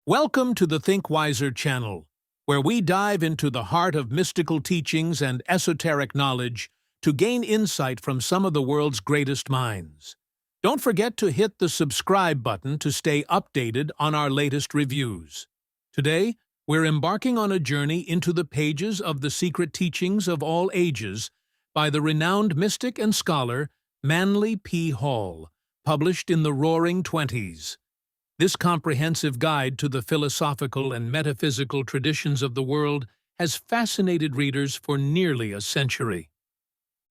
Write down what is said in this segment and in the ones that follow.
Welcome to the Think Wiser channel, where we dive into the heart of mystical teachings and esoteric knowledge to gain insight from some of the world's greatest minds. Don't forget to hit the subscribe button to stay updated on our latest reviews. Today, we're embarking on a journey into the pages of the secret teachings of all ages by the renowned mystic and scholar Manly P. Hall, published in the Roaring Twenties. This comprehensive guide to the philosophical and metaphysical traditions of the world has fascinated readers for nearly a century.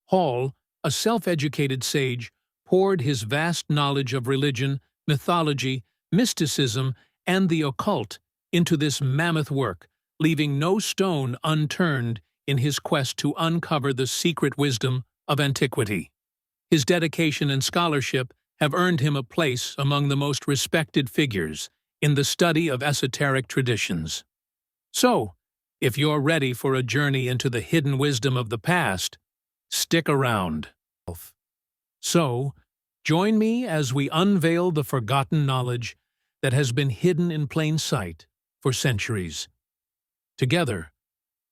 Hall, a self-educated sage, poured his vast knowledge of religion, mythology, mysticism, and the occult into this mammoth work, leaving no stone unturned in his quest to uncover the secret wisdom of antiquity. His dedication and scholarship have earned him a place among the most respected figures in the study of esoteric traditions. So, if you're ready for a journey into the hidden wisdom of the past, stick around. So, join me as we unveil the forgotten knowledge that has been hidden in plain sight for centuries. Together,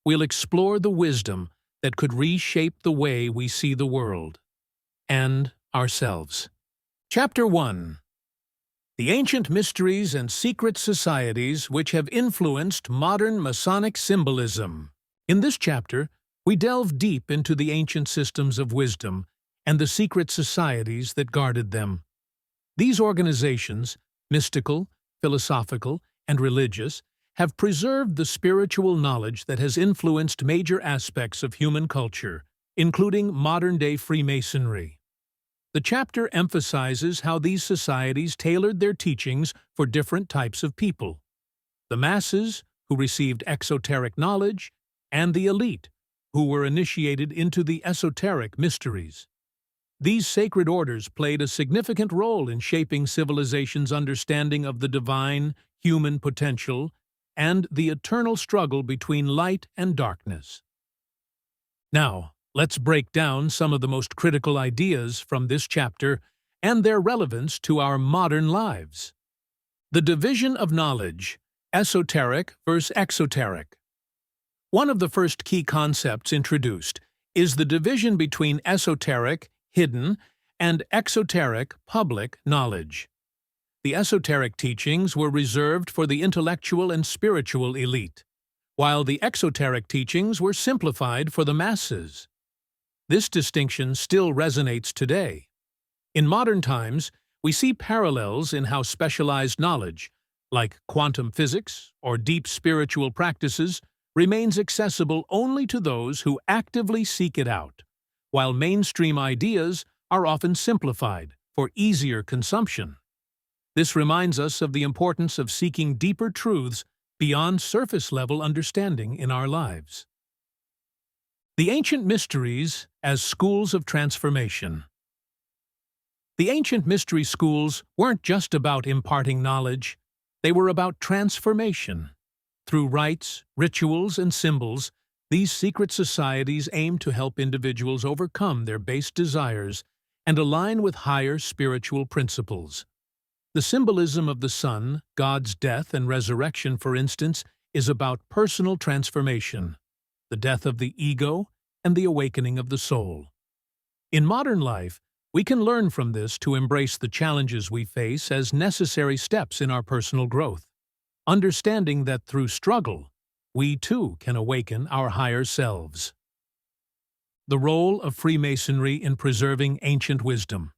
we'll explore the wisdom that could reshape the way we see the world and ourselves. Chapter 1. The Ancient Mysteries and Secret Societies which have influenced modern Masonic symbolism. In this chapter, we delve deep into the ancient systems of wisdom and the secret societies that guarded them. These organizations, mystical, philosophical, and religious, have preserved the spiritual knowledge that has influenced major aspects of human culture, including modern-day Freemasonry. The chapter emphasizes how these societies tailored their teachings for different types of people: the masses, who received exoteric knowledge, and the elite, who were initiated into the esoteric mysteries. These sacred orders played a significant role in shaping civilization's understanding of the divine, human potential, and the eternal struggle between light and darkness. Now, let's break down some of the most critical ideas from this chapter and their relevance to our modern lives. The division of knowledge, esoteric versus exoteric. One of the first key concepts introduced is the division between esoteric, hidden, and exoteric, public knowledge. The esoteric teachings were reserved for the intellectual and spiritual elite, while the exoteric teachings were simplified for the masses. This distinction still resonates today. In modern times, we see parallels in how specialized knowledge, like quantum physics or deep spiritual practices, remains accessible only to those who actively seek it out, while mainstream ideas are often simplified for easier consumption. This reminds us of the importance of seeking deeper truths beyond surface-level understanding in our lives. The Ancient Mysteries as Schools of Transformation. The ancient mystery schools weren't just about imparting knowledge, they were about transformation. Through rites, rituals, and symbols, these secret societies aimed to help individuals overcome their base desires and align with higher spiritual principles. The symbolism of the sun, God's death and resurrection, for instance, is about personal transformation, the death of the ego, and the awakening of the soul. In modern life, we can learn from this to embrace the challenges we face as necessary steps in our personal growth, understanding that through struggle, we too can awaken our higher selves. The role of Freemasonry in preserving ancient wisdom.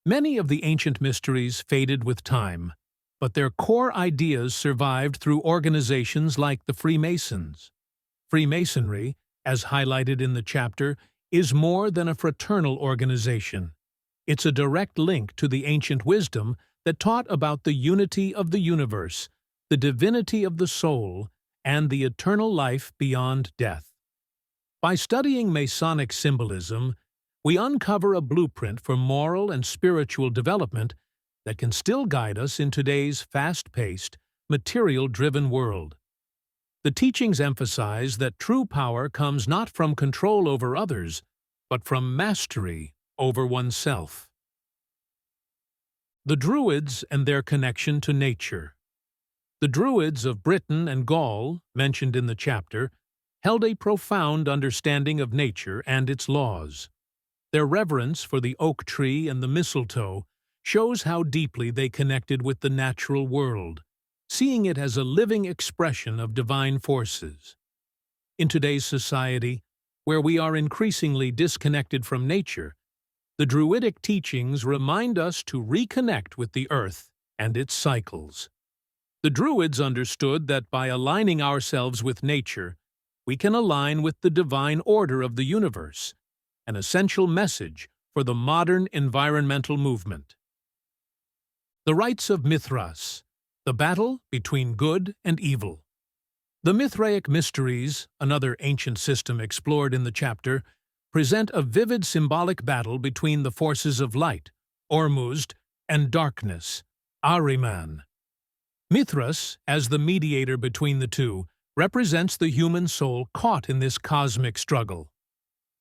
Many of the ancient mysteries faded with time, but their core ideas survived through organizations like the Freemasons. Freemasonry, as highlighted in the chapter, is more than a fraternal organization. It's a direct link to the ancient wisdom that taught about the unity of the universe, the divinity of the soul, and the eternal life beyond death. By studying Masonic symbolism, we uncover a blueprint for moral and spiritual development that can still guide us in today's fast-paced, material-driven world. The teachings emphasize that true power comes not from control over others, but from mastery over oneself. The Druids and their connection to nature. The Druids of Britain and Gaul, mentioned in the chapter, held a profound understanding of nature and its laws. Their reverence for the oak tree and the mistletoe shows how deeply they connected with the natural world, seeing it as a living expression of divine forces. In today's society, where we are increasingly disconnected from nature, the Druidic teachings remind us to reconnect with the earth and its cycles. The Druids understood that by aligning ourselves with nature, we can align with the divine order of the universe, an essential message for the modern environmental movement. The Rites of Mithras, the battle between good and evil. The Mithraic mysteries, another ancient system explored in the chapter, present a vivid symbolic battle between the forces of light, Ormuzd, and darkness, Ahriman. Mithras, as the mediator between the two, represents the human soul caught in this cosmic struggle.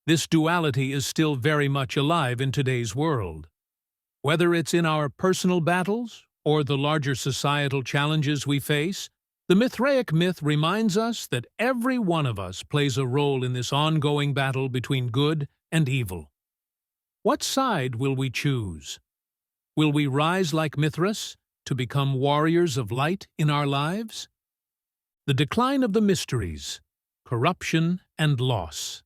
This duality is still very much alive in today's world. Whether it's in our personal battles or the larger societal challenges we face, the Mithraic myth reminds us that every one of us plays a role in this ongoing battle between good and evil. What side will we choose? Will we rise like Mithras to become warriors of light in our lives? The decline of the mysteries, corruption and loss.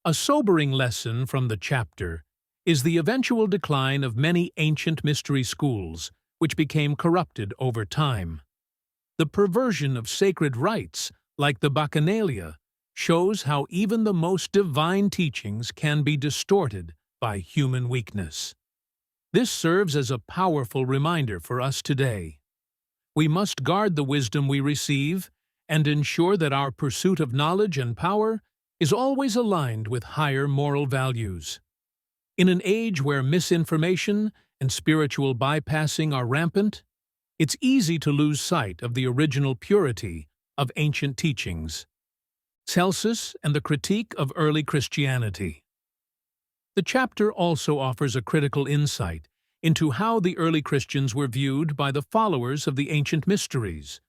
A sobering lesson from the chapter is the eventual decline of many ancient mystery schools, which became corrupted over time. The perversion of sacred rites, like the Bacchanalia, shows how even the most divine teachings can be distorted by human weakness. This serves as a powerful reminder for us today. We must guard the wisdom we receive and ensure that our pursuit of knowledge and power is always aligned with higher moral values. In an age where misinformation and spiritual bypassing are rampant, it's easy to lose sight of the original purity of ancient teachings. Celsus and the Critique of Early Christianity. The chapter also offers a critical insight into how the early Christians were viewed by the followers of the ancient mysteries.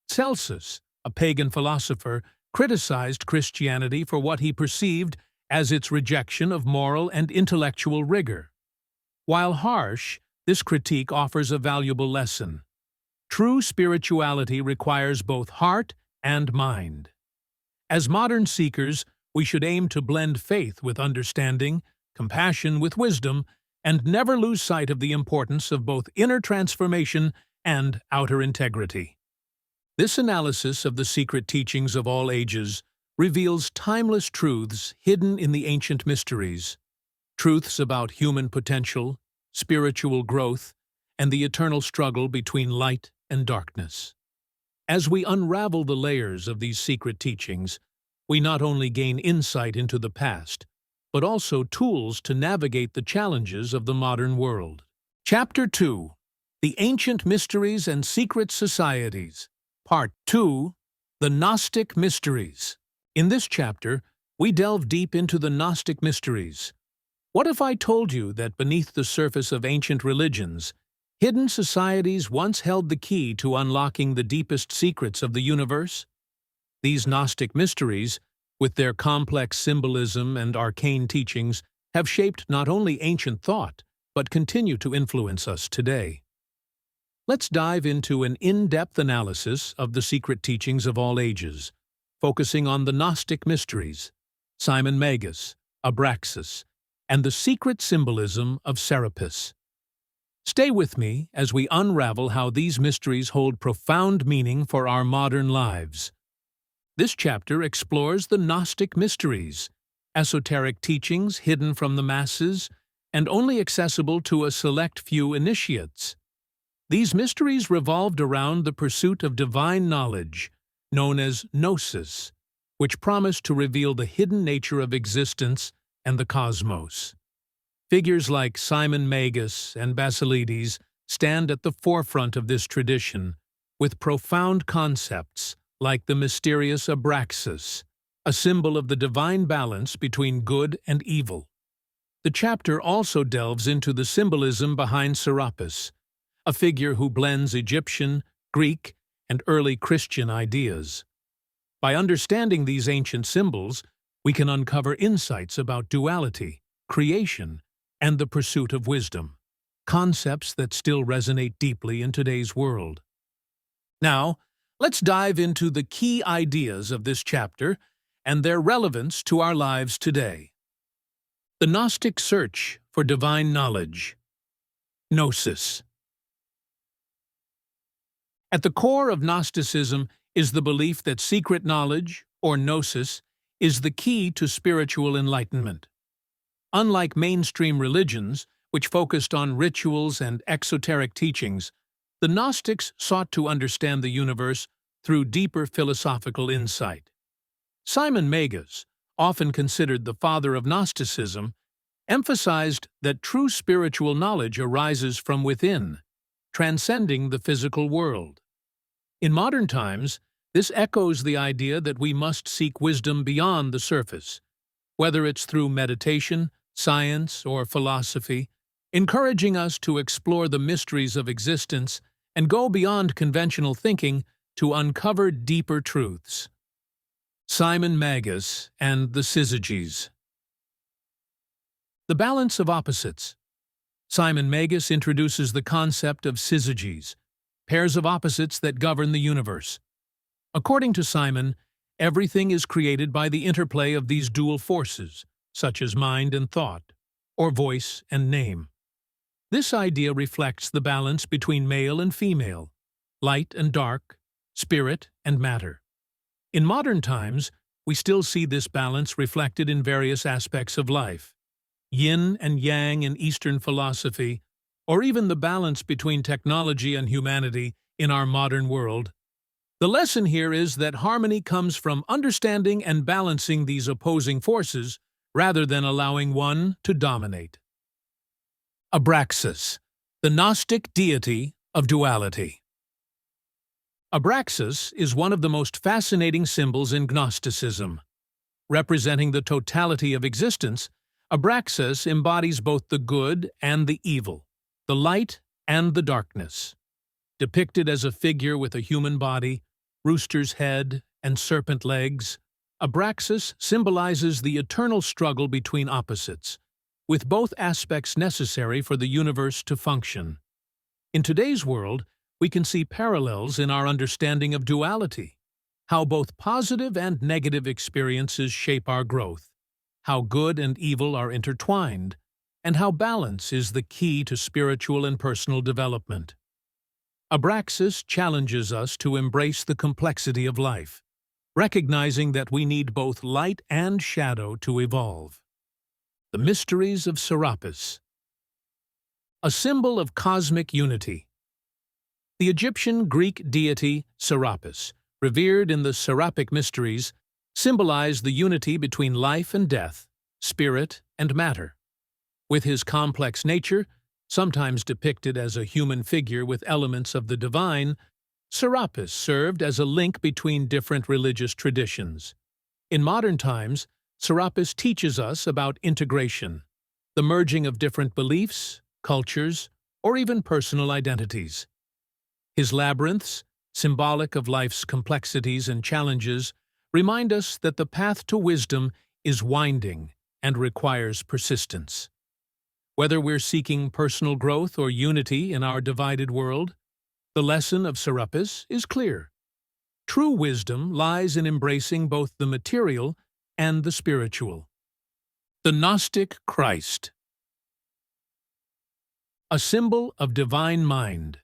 Celsus, a pagan philosopher, criticized Christianity for what he perceived as its rejection of moral and intellectual rigor. While harsh, this critique offers a valuable lesson. True spirituality requires both heart and mind. As modern seekers, we should aim to blend faith with understanding, compassion with wisdom, and never lose sight of the importance of both inner transformation and outer integrity. This analysis of the secret teachings of all ages reveals timeless truths hidden in the ancient mysteries, truths about human potential, spiritual growth, and the eternal struggle between light and darkness. As we unravel the layers of these secret teachings, we not only gain insight into the past, but also tools to navigate the challenges of the modern world. Chapter 2. The Ancient Mysteries and Secret Societies. Part 2. The Gnostic Mysteries. In this chapter, we delve deep into the Gnostic mysteries. What if I told you that beneath the surface of ancient religions, hidden societies once held the key to unlocking the deepest secrets of the universe? These Gnostic mysteries, with their complex symbolism and arcane teachings, have shaped not only ancient thought, but continue to influence us today. Let's dive into an in-depth analysis of the secret teachings of all ages, focusing on the Gnostic mysteries, Simon Magus, Abraxas, and the secret symbolism of Serapis. Stay with me as we unravel how these mysteries hold profound meaning for our modern lives. This chapter explores the Gnostic mysteries, esoteric teachings hidden from the masses and only accessible to a select few initiates. These mysteries revolved around the pursuit of divine knowledge, known as gnosis, which promised to reveal the hidden nature of existence and the cosmos. Figures like Simon Magus and Basilides stand at the forefront of this tradition, with profound concepts like the mysterious Abraxas, a symbol of the divine balance between good and evil. The chapter also delves into the symbolism behind Serapis, a figure who blends Egyptian, Greek, and early Christian ideas. By understanding these ancient symbols, we can uncover insights about duality, creation, and the pursuit of wisdom, concepts that still resonate deeply in today's world. Now, let's dive into the key ideas of this chapter and their relevance to our lives today. The Gnostic search for divine knowledge. Gnosis. At the core of Gnosticism is the belief that secret knowledge, or gnosis, is the key to spiritual enlightenment. Unlike mainstream religions, which focused on rituals and exoteric teachings, the Gnostics sought to understand the universe through deeper philosophical insight. Simon Magus, often considered the father of Gnosticism, emphasized that true spiritual knowledge arises from within, transcending the physical world. In modern times, this echoes the idea that we must seek wisdom beyond the surface, whether it's through meditation, science, or philosophy, encouraging us to explore the mysteries of existence and go beyond conventional thinking to uncover deeper truths. Simon Magus and the Syzygies. The balance of opposites. Simon Magus introduces the concept of syzygies, pairs of opposites that govern the universe. According to Simon, everything is created by the interplay of these dual forces, such as mind and thought, or voice and name. This idea reflects the balance between male and female, light and dark, spirit and matter. In modern times, we still see this balance reflected in various aspects of life. Yin and yang in Eastern philosophy, or even the balance between technology and humanity in our modern world. The lesson here is that harmony comes from understanding and balancing these opposing forces rather than allowing one to dominate. Abraxas, the Gnostic deity of duality. Abraxas is one of the most fascinating symbols in Gnosticism. Representing the totality of existence, Abraxas embodies both the good and the evil, the light and the darkness. Depicted as a figure with a human body, rooster's head, and serpent legs, Abraxas symbolizes the eternal struggle between opposites, with both aspects necessary for the universe to function. In today's world, we can see parallels in our understanding of duality, how both positive and negative experiences shape our growth, how good and evil are intertwined, and how balance is the key to spiritual and personal development. Abraxas challenges us to embrace the complexity of life, recognizing that we need both light and shadow to evolve. The mysteries of Serapis. A symbol of cosmic unity. The Egyptian-Greek deity Serapis, revered in the Serapic mysteries, symbolized the unity between life and death, spirit and matter. With his complex nature, sometimes depicted as a human figure with elements of the divine, Serapis served as a link between different religious traditions. In modern times, Serapis teaches us about integration, the merging of different beliefs, cultures, or even personal identities. His labyrinths, symbolic of life's complexities and challenges, remind us that the path to wisdom is winding and requires persistence. Whether we're seeking personal growth or unity in our divided world, the lesson of Serapis is clear. True wisdom lies in embracing both the material and the spiritual. The Gnostic Christ. A symbol of divine mind.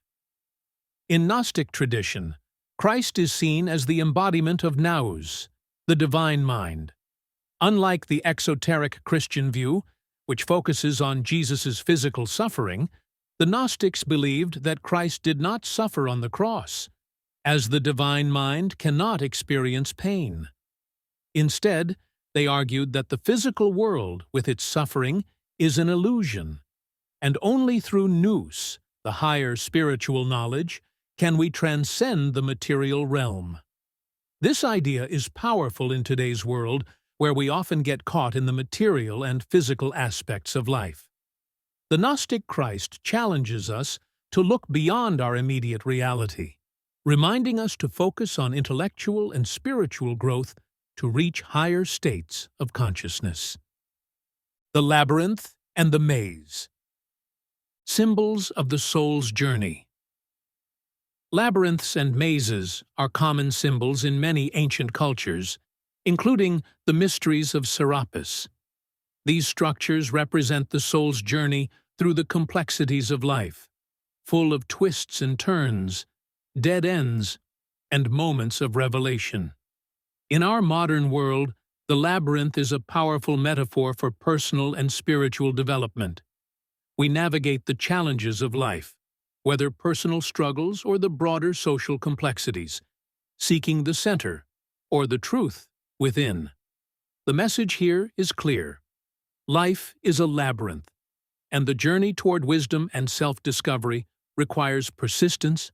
In Gnostic tradition, Christ is seen as the embodiment of Nous, the divine mind. Unlike the exoteric Christian view, which focuses on Jesus' physical suffering, the Gnostics believed that Christ did not suffer on the cross, as the divine mind cannot experience pain. Instead, they argued that the physical world, with its suffering, is an illusion, and only through nous, the higher spiritual knowledge, can we transcend the material realm. This idea is powerful in today's world, where we often get caught in the material and physical aspects of life. The Gnostic Christ challenges us to look beyond our immediate reality, reminding us to focus on intellectual and spiritual growth to reach higher states of consciousness. The Labyrinth and the Maze. Symbols of the soul's journey. Labyrinths and mazes are common symbols in many ancient cultures, including the mysteries of Serapis. These structures represent the soul's journey through the complexities of life, full of twists and turns, dead ends, and moments of revelation. In our modern world, the labyrinth is a powerful metaphor for personal and spiritual development. We navigate the challenges of life, whether personal struggles or the broader social complexities, seeking the center or the truth within. The message here is clear. Life is a labyrinth, and the journey toward wisdom and self-discovery requires persistence,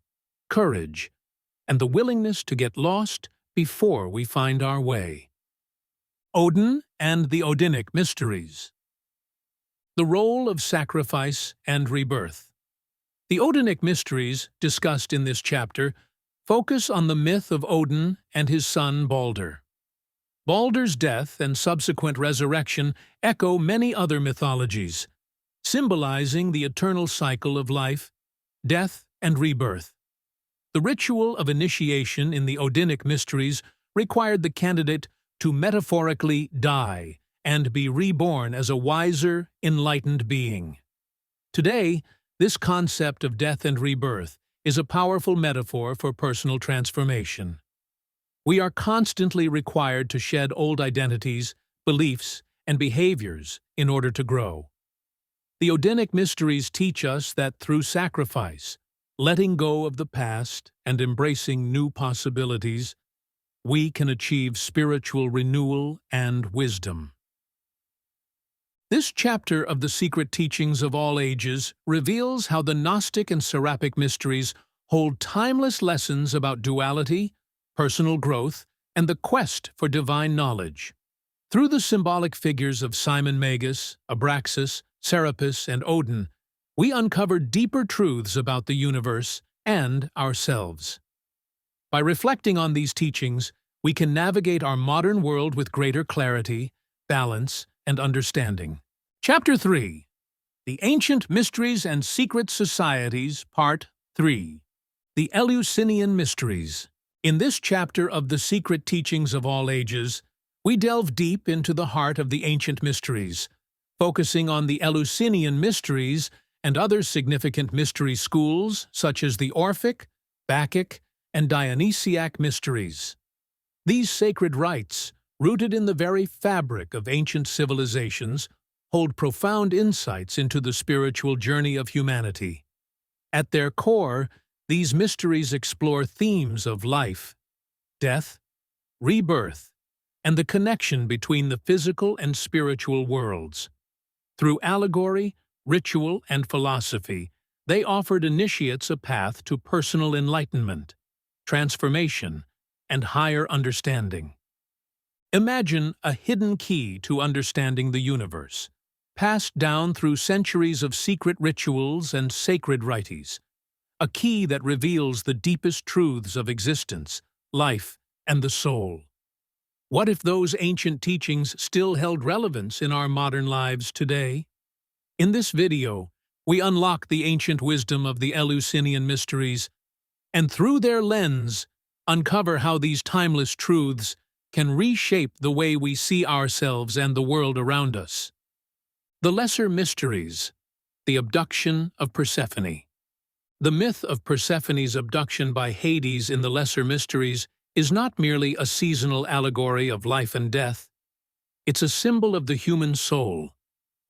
courage, and the willingness to get lost before we find our way. Odin and the Odinic Mysteries. The role of sacrifice and rebirth. The Odinic mysteries, discussed in this chapter, focus on the myth of Odin and his son Balder. Balder's death and subsequent resurrection echo many other mythologies, symbolizing the eternal cycle of life, death, and rebirth. The ritual of initiation in the Odinic mysteries required the candidate to metaphorically die and be reborn as a wiser, enlightened being. Today, this concept of death and rebirth is a powerful metaphor for personal transformation. We are constantly required to shed old identities, beliefs, and behaviors in order to grow. The Odinic mysteries teach us that through sacrifice, letting go of the past and embracing new possibilities, we can achieve spiritual renewal and wisdom. This chapter of the Secret Teachings of All Ages reveals how the Gnostic and Seraphic mysteries hold timeless lessons about duality, personal growth, and the quest for divine knowledge. Through the symbolic figures of Simon Magus, Abraxas, Serapis, and Odin, we uncover deeper truths about the universe and ourselves. By reflecting on these teachings, we can navigate our modern world with greater clarity, balance, and understanding. Chapter 3. The Ancient Mysteries and Secret Societies, Part 3. The Eleusinian Mysteries. In this chapter of the Secret Teachings of All Ages, we delve deep into the heart of the ancient mysteries, focusing on the Eleusinian mysteries and other significant mystery schools such as the Orphic, Bacchic, and Dionysiac mysteries. These sacred rites, rooted in the very fabric of ancient civilizations, hold profound insights into the spiritual journey of humanity. At their core, these mysteries explore themes of life, death, rebirth, and the connection between the physical and spiritual worlds. Through allegory, ritual, and philosophy, they offered initiates a path to personal enlightenment, transformation, and higher understanding. Imagine a hidden key to understanding the universe, passed down through centuries of secret rituals and sacred rites, a key that reveals the deepest truths of existence, life, and the soul. What if those ancient teachings still held relevance in our modern lives today? In this video, we unlock the ancient wisdom of the Eleusinian mysteries, and through their lens, uncover how these timeless truths can reshape the way we see ourselves and the world around us. The Lesser Mysteries. The Abduction of Persephone. The myth of Persephone's abduction by Hades in the Lesser Mysteries is not merely a seasonal allegory of life and death. It's a symbol of the human soul,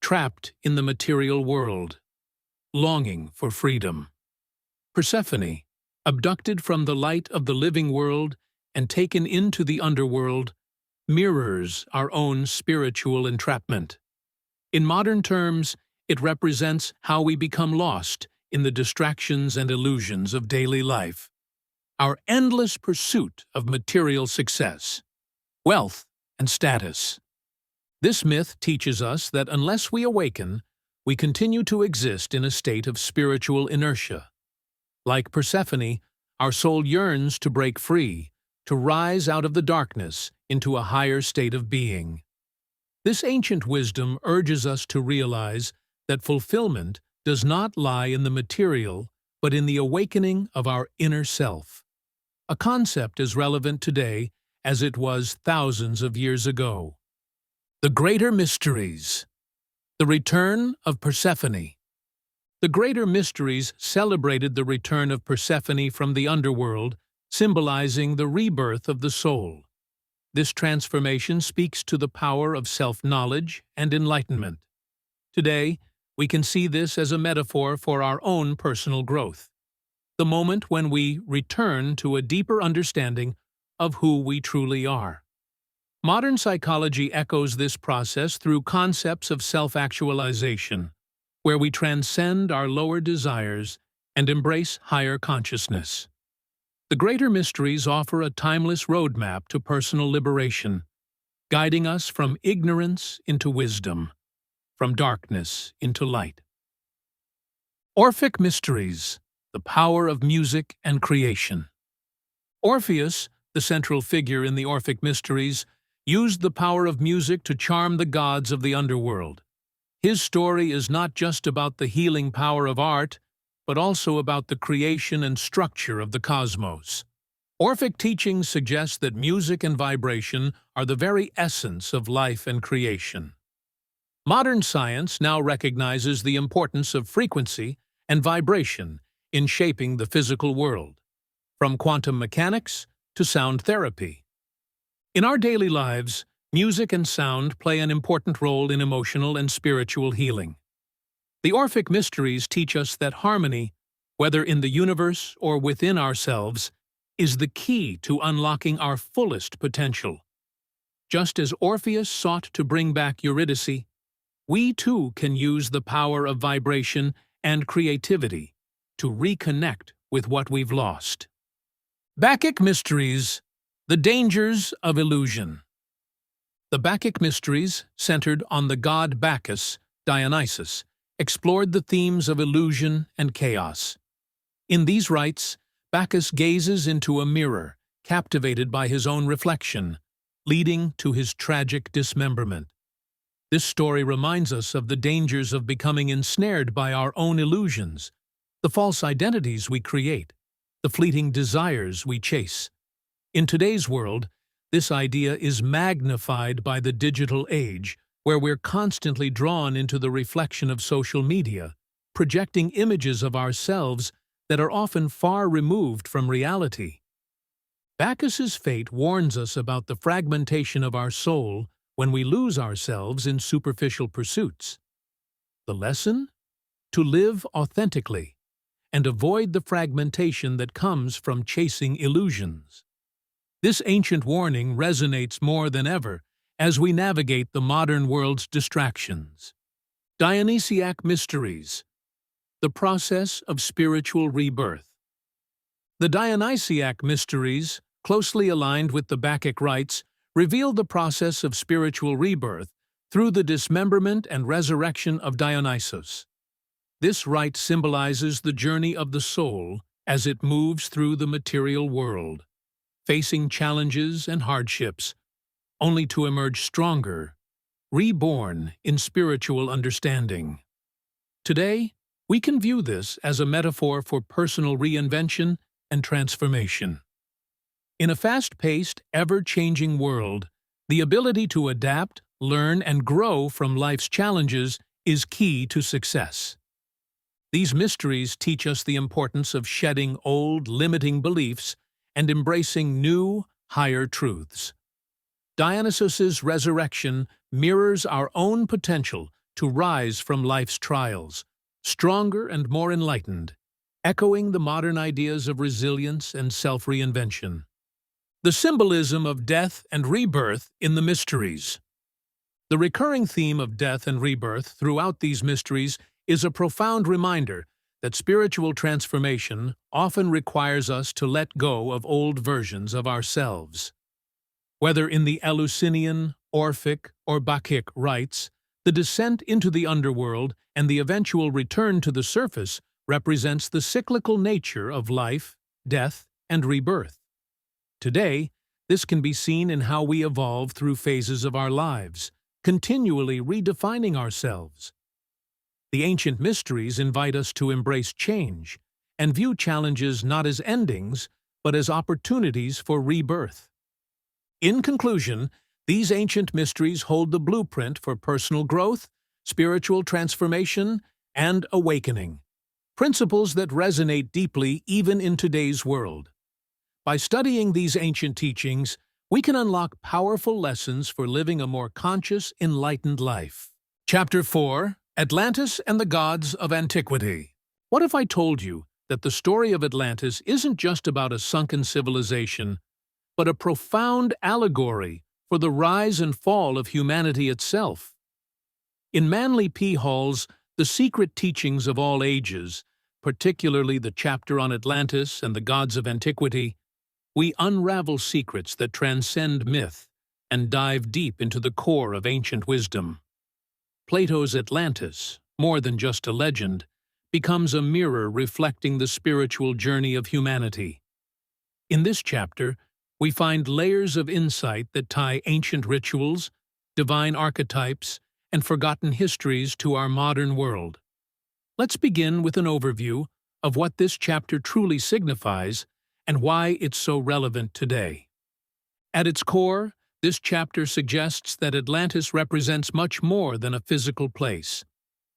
trapped in the material world, longing for freedom. Persephone, abducted from the light of the living world and taken into the underworld, mirrors our own spiritual entrapment. In modern terms, it represents how we become lost in the distractions and illusions of daily life. Our endless pursuit of material success, wealth, and status. This myth teaches us that unless we awaken, we continue to exist in a state of spiritual inertia. Like Persephone, our soul yearns to break free, to rise out of the darkness into a higher state of being. This ancient wisdom urges us to realize that fulfillment does not lie in the material, but in the awakening of our inner self. A concept as relevant today as it was thousands of years ago. The Greater Mysteries. The Return of Persephone. The Greater Mysteries celebrated the return of Persephone from the underworld, symbolizing the rebirth of the soul. This transformation speaks to the power of self-knowledge and enlightenment. Today, we can see this as a metaphor for our own personal growth, the moment when we return to a deeper understanding of who we truly are. Modern psychology echoes this process through concepts of self-actualization, where we transcend our lower desires and embrace higher consciousness. The Greater Mysteries offer a timeless roadmap to personal liberation, guiding us from ignorance into wisdom, from darkness into light. Orphic Mysteries. The Power of Music and Creation. Orpheus, the central figure in the Orphic Mysteries, used the power of music to charm the gods of the underworld. His story is not just about the healing power of art, but also about the creation and structure of the cosmos. Orphic teachings suggest that music and vibration are the very essence of life and creation. Modern science now recognizes the importance of frequency and vibration in shaping the physical world, from quantum mechanics to sound therapy. In our daily lives, music and sound play an important role in emotional and spiritual healing. The Orphic Mysteries teach us that harmony, whether in the universe or within ourselves, is the key to unlocking our fullest potential. Just as Orpheus sought to bring back Eurydice, we too can use the power of vibration and creativity to reconnect with what we've lost. Bacchic Mysteries. The Dangers of Illusion. The Bacchic Mysteries, centered on the god Bacchus, Dionysus, explored the themes of illusion and chaos. In these rites, Bacchus gazes into a mirror, captivated by his own reflection, leading to his tragic dismemberment. This story reminds us of the dangers of becoming ensnared by our own illusions, the false identities we create, the fleeting desires we chase. In today's world, this idea is magnified by the digital age, where we're constantly drawn into the reflection of social media, projecting images of ourselves that are often far removed from reality. Bacchus's fate warns us about the fragmentation of our soul when we lose ourselves in superficial pursuits. The lesson? To live authentically and avoid the fragmentation that comes from chasing illusions. This ancient warning resonates more than ever as we navigate the modern world's distractions. Dionysiac Mysteries. The Process of Spiritual Rebirth. The Dionysiac Mysteries, closely aligned with the Bacchic rites, reveal the process of spiritual rebirth through the dismemberment and resurrection of Dionysus. This rite symbolizes the journey of the soul as it moves through the material world, facing challenges and hardships, only to emerge stronger, reborn in spiritual understanding. Today, we can view this as a metaphor for personal reinvention and transformation. In a fast-paced, ever-changing world, the ability to adapt, learn, and grow from life's challenges is key to success. These mysteries teach us the importance of shedding old, limiting beliefs and embracing new, higher truths. Dionysus's resurrection mirrors our own potential to rise from life's trials, stronger and more enlightened, echoing the modern ideas of resilience and self-reinvention. The symbolism of death and rebirth in the mysteries. The recurring theme of death and rebirth throughout these mysteries is a profound reminder that spiritual transformation often requires us to let go of old versions of ourselves. Whether in the Eleusinian, Orphic, or Bacchic rites, the descent into the underworld and the eventual return to the surface represents the cyclical nature of life, death, and rebirth. Today, this can be seen in how we evolve through phases of our lives, continually redefining ourselves. The ancient mysteries invite us to embrace change and view challenges not as endings, but as opportunities for rebirth. In conclusion, these ancient mysteries hold the blueprint for personal growth, spiritual transformation, and awakening, principles that resonate deeply even in today's world. By studying these ancient teachings, we can unlock powerful lessons for living a more conscious, enlightened life. Chapter 4: Atlantis and the Gods of Antiquity. What if I told you that the story of Atlantis isn't just about a sunken civilization, but a profound allegory for the rise and fall of humanity itself? In Manly P. Hall's The Secret Teachings of All Ages, particularly the chapter on Atlantis and the Gods of Antiquity, we unravel secrets that transcend myth and dive deep into the core of ancient wisdom. Plato's Atlantis, more than just a legend, becomes a mirror reflecting the spiritual journey of humanity. In this chapter, we find layers of insight that tie ancient rituals, divine archetypes, and forgotten histories to our modern world. Let's begin with an overview of what this chapter truly signifies and why it's so relevant today. At its core, this chapter suggests that Atlantis represents much more than a physical place.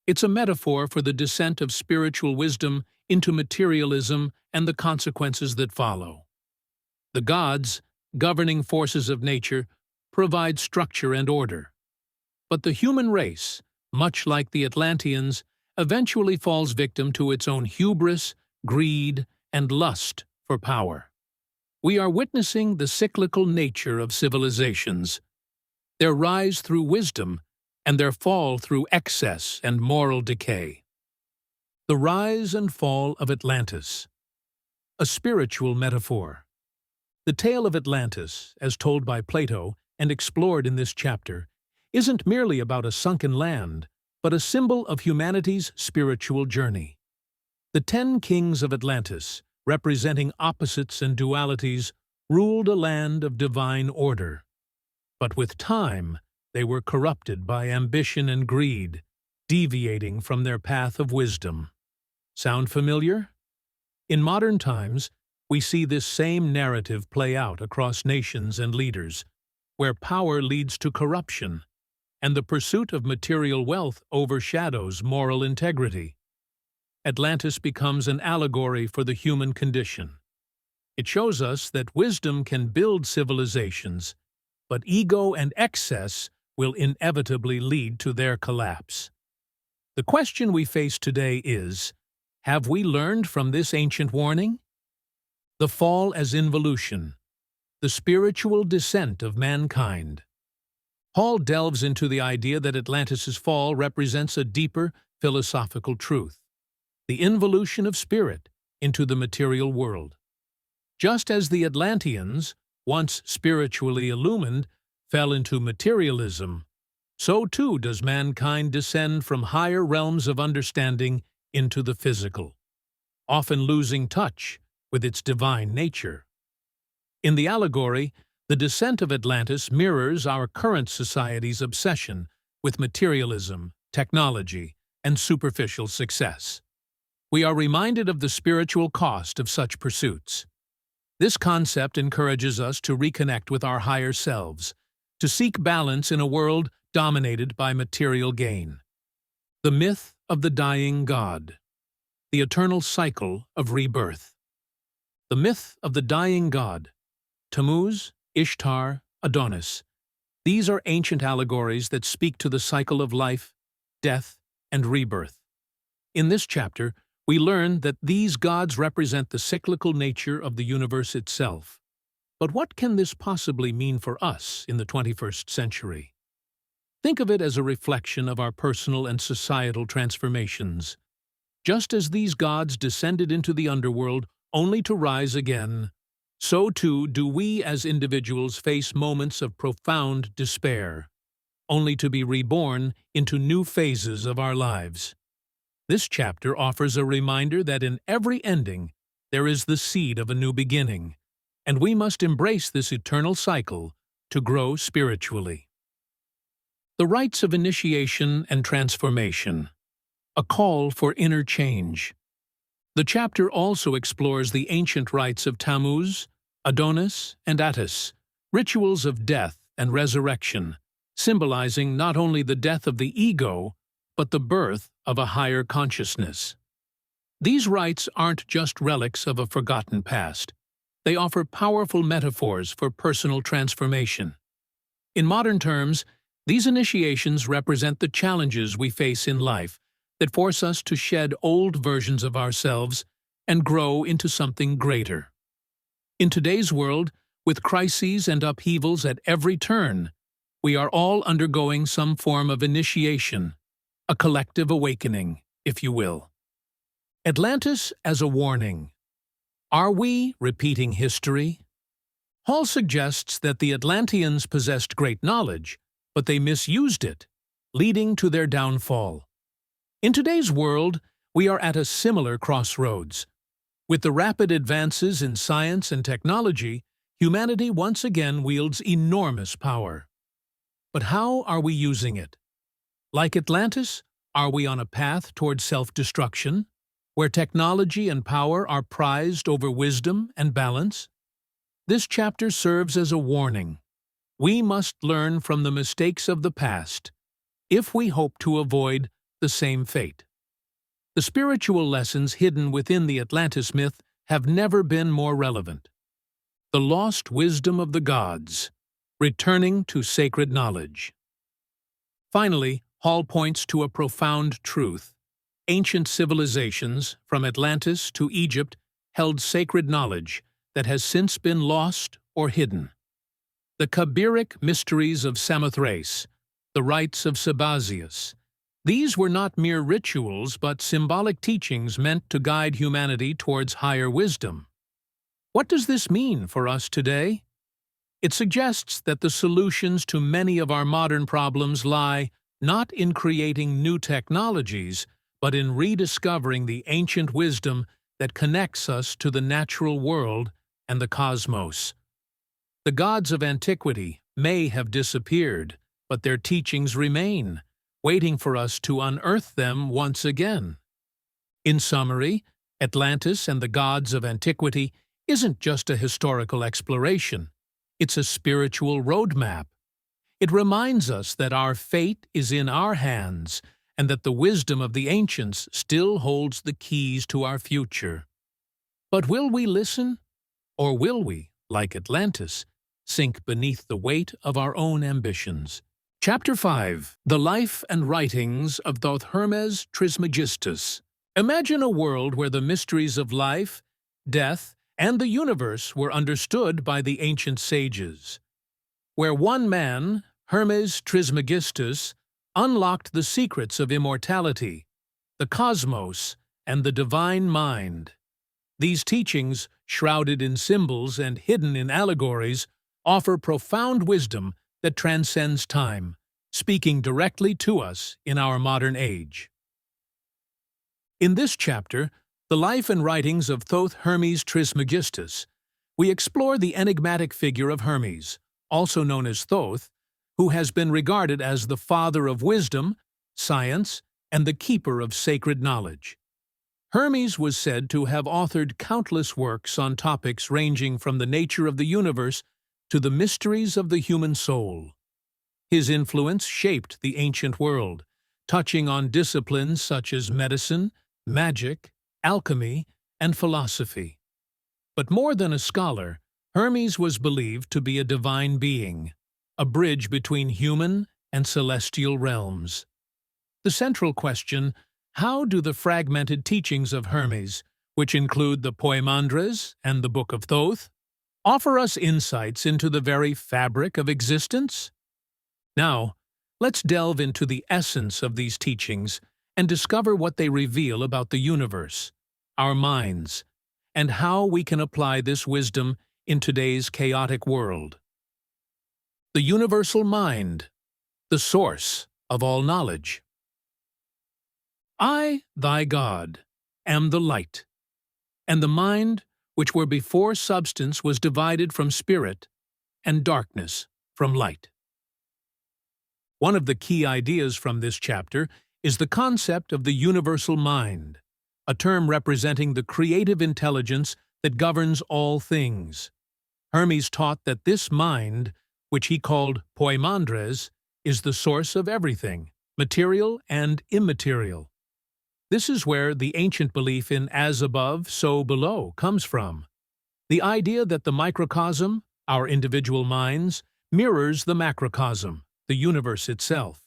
It's a metaphor for the descent of spiritual wisdom into materialism and the consequences that follow. The gods, governing forces of nature, provide structure and order. But the human race, much like the Atlanteans, eventually falls victim to its own hubris, greed, and lust for power. We are witnessing the cyclical nature of civilizations, their rise through wisdom and their fall through excess and moral decay. The rise and fall of Atlantis. A spiritual metaphor. The tale of Atlantis, as told by Plato and explored in this chapter, isn't merely about a sunken land, but a symbol of humanity's spiritual journey. The 10 kings of Atlantis, representing opposites and dualities, ruled a land of divine order. But with time, they were corrupted by ambition and greed, deviating from their path of wisdom. Sound familiar? In modern times, we see this same narrative play out across nations and leaders, where power leads to corruption, and the pursuit of material wealth overshadows moral integrity. Atlantis becomes an allegory for the human condition. It shows us that wisdom can build civilizations, but ego and excess will inevitably lead to their collapse. The question we face today is, have we learned from this ancient warning? The fall as involution, the spiritual descent of mankind. Hall delves into the idea that Atlantis' fall represents a deeper philosophical truth, the involution of spirit into the material world. Just as the Atlanteans, once spiritually illumined, fell into materialism, so too does mankind descend from higher realms of understanding into the physical, often losing touch with its divine nature. In the allegory, the descent of Atlantis mirrors our current society's obsession with materialism, technology, and superficial success. We are reminded of the spiritual cost of such pursuits. This concept encourages us to reconnect with our higher selves, to seek balance in a world dominated by material gain. The myth of the dying god. The eternal cycle of rebirth. The myth of the dying god. Tammuz, Ishtar, Adonis. These are ancient allegories that speak to the cycle of life, death, and rebirth. In this chapter, we learn that these gods represent the cyclical nature of the universe itself. But what can this possibly mean for us in the 21st century? Think of it as a reflection of our personal and societal transformations. Just as these gods descended into the underworld only to rise again, so too do we as individuals face moments of profound despair, only to be reborn into new phases of our lives. This chapter offers a reminder that in every ending, there is the seed of a new beginning, and we must embrace this eternal cycle to grow spiritually. The rites of initiation and transformation, a call for inner change. The chapter also explores the ancient rites of Tammuz, Adonis, and Attis, rituals of death and resurrection, symbolizing not only the death of the ego, but the birth of a higher consciousness. These rites aren't just relics of a forgotten past. They offer powerful metaphors for personal transformation. In modern terms, these initiations represent the challenges we face in life that force us to shed old versions of ourselves and grow into something greater. In today's world, with crises and upheavals at every turn, we are all undergoing some form of initiation, a collective awakening, if you will. Atlantis as a warning. Are we repeating history? Hall suggests that the Atlanteans possessed great knowledge, but they misused it, leading to their downfall. In today's world, we are at a similar crossroads. With the rapid advances in science and technology, humanity once again wields enormous power. But how are we using it? Like Atlantis, are we on a path toward self-destruction, where technology and power are prized over wisdom and balance? This chapter serves as a warning. We must learn from the mistakes of the past, if we hope to avoid the same fate. The spiritual lessons hidden within the Atlantis myth have never been more relevant. The lost wisdom of the gods, returning to sacred knowledge. Finally, Hall points to a profound truth. Ancient civilizations, from Atlantis to Egypt, held sacred knowledge that has since been lost or hidden. The Kabiric mysteries of Samothrace, the rites of Sabazius. These were not mere rituals but symbolic teachings meant to guide humanity towards higher wisdom. What does this mean for us today? It suggests that the solutions to many of our modern problems lie not in creating new technologies, but in rediscovering the ancient wisdom that connects us to the natural world and the cosmos. The gods of antiquity may have disappeared, but their teachings remain, waiting for us to unearth them once again. In summary, Atlantis and the gods of antiquity isn't just a historical exploration. It's a spiritual roadmap. It reminds us that our fate is in our hands and that the wisdom of the ancients still holds the keys to our future. But will we listen? Or will we, like Atlantis, sink beneath the weight of our own ambitions? Chapter 5. The Life and Writings of Thoth Hermes Trismegistus. Imagine a world where the mysteries of life, death, and the universe were understood by the ancient sages. Where one man, Hermes Trismegistus, unlocked the secrets of immortality, the cosmos, and the divine mind. These teachings, shrouded in symbols and hidden in allegories, offer profound wisdom that transcends time, speaking directly to us in our modern age. In this chapter, The Life and Writings of Thoth Hermes Trismegistus, we explore the enigmatic figure of Hermes, also known as Thoth, who has been regarded as the father of wisdom, science, and the keeper of sacred knowledge. Hermes was said to have authored countless works on topics ranging from the nature of the universe to the mysteries of the human soul. His influence shaped the ancient world, touching on disciplines such as medicine, magic, alchemy, and philosophy. But more than a scholar, Hermes was believed to be a divine being, a bridge between human and celestial realms. The central question: how do the fragmented teachings of Hermes, which include the Poimandres and the Book of Thoth, offer us insights into the very fabric of existence? Now, let's delve into the essence of these teachings and discover what they reveal about the universe, our minds, and how we can apply this wisdom in today's chaotic world. The universal mind, the source of all knowledge. I, thy God, am the light, and the mind, which were before substance, was divided from spirit, and darkness from light. One of the key ideas from this chapter is the concept of the universal mind, a term representing the creative intelligence that governs all things. Hermes taught that this mind, which he called poimandres, is the source of everything, material and immaterial. This is where the ancient belief in as above, so below comes from. The idea that the microcosm, our individual minds, mirrors the macrocosm, the universe itself.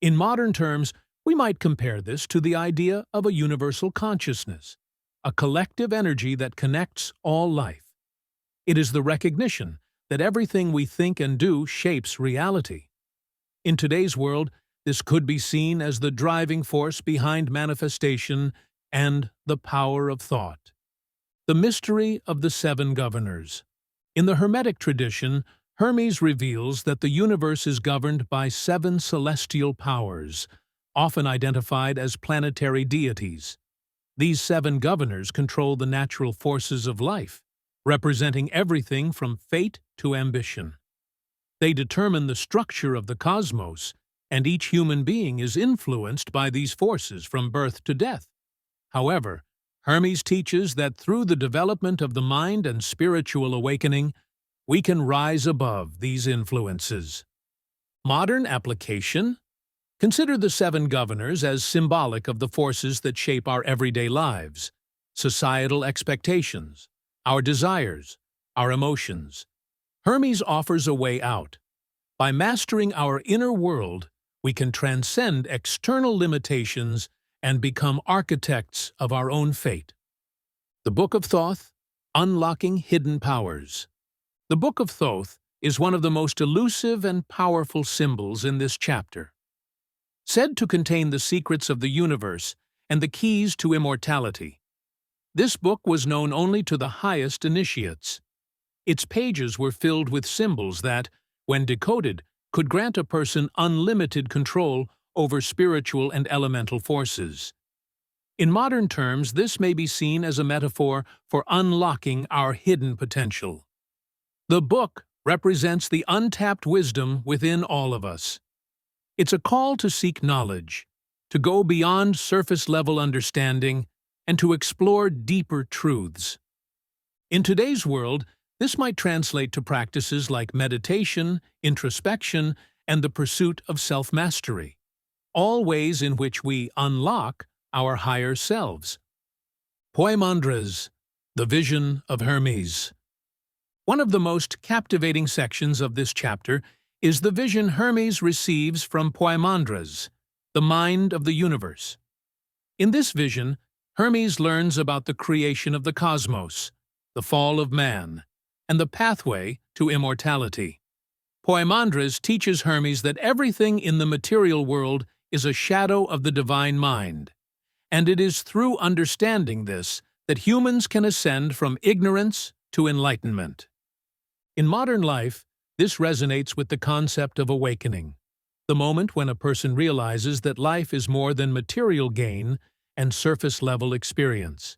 In modern terms, we might compare this to the idea of a universal consciousness, a collective energy that connects all life. It is the recognition that everything we think and do shapes reality. In today's world, this could be seen as the driving force behind manifestation and the power of thought. The mystery of the seven governors. In the Hermetic tradition, Hermes reveals that the universe is governed by seven celestial powers, often identified as planetary deities. These seven governors control the natural forces of life, representing everything from fate to ambition. They determine the structure of the cosmos, and each human being is influenced by these forces from birth to death. However, Hermes teaches that through the development of the mind and spiritual awakening, we can rise above these influences. Modern application? Consider the seven governors as symbolic of the forces that shape our everyday lives, societal expectations, our desires, our emotions. Hermes offers a way out. By mastering our inner world, we can transcend external limitations and become architects of our own fate. The Book of Thoth, Unlocking Hidden Powers. The Book of Thoth is one of the most elusive and powerful symbols in this chapter. Said to contain the secrets of the universe and the keys to immortality, this book was known only to the highest initiates. Its pages were filled with symbols that, when decoded, could grant a person unlimited control over spiritual and elemental forces. In modern terms, this may be seen as a metaphor for unlocking our hidden potential. The book represents the untapped wisdom within all of us. It's a call to seek knowledge, to go beyond surface-level understanding, and to explore deeper truths. In today's world, this might translate to practices like meditation, introspection, and the pursuit of self-mastery, all ways in which we unlock our higher selves. Poimandres, the vision of Hermes. One of the most captivating sections of this chapter is the vision Hermes receives from Poimandres, the mind of the universe. In this vision, Hermes learns about the creation of the cosmos, the fall of man, and the pathway to immortality. Poimandres teaches Hermes that everything in the material world is a shadow of the divine mind, and it is through understanding this that humans can ascend from ignorance to enlightenment. In modern life, this resonates with the concept of awakening, the moment when a person realizes that life is more than material gain and surface-level experience.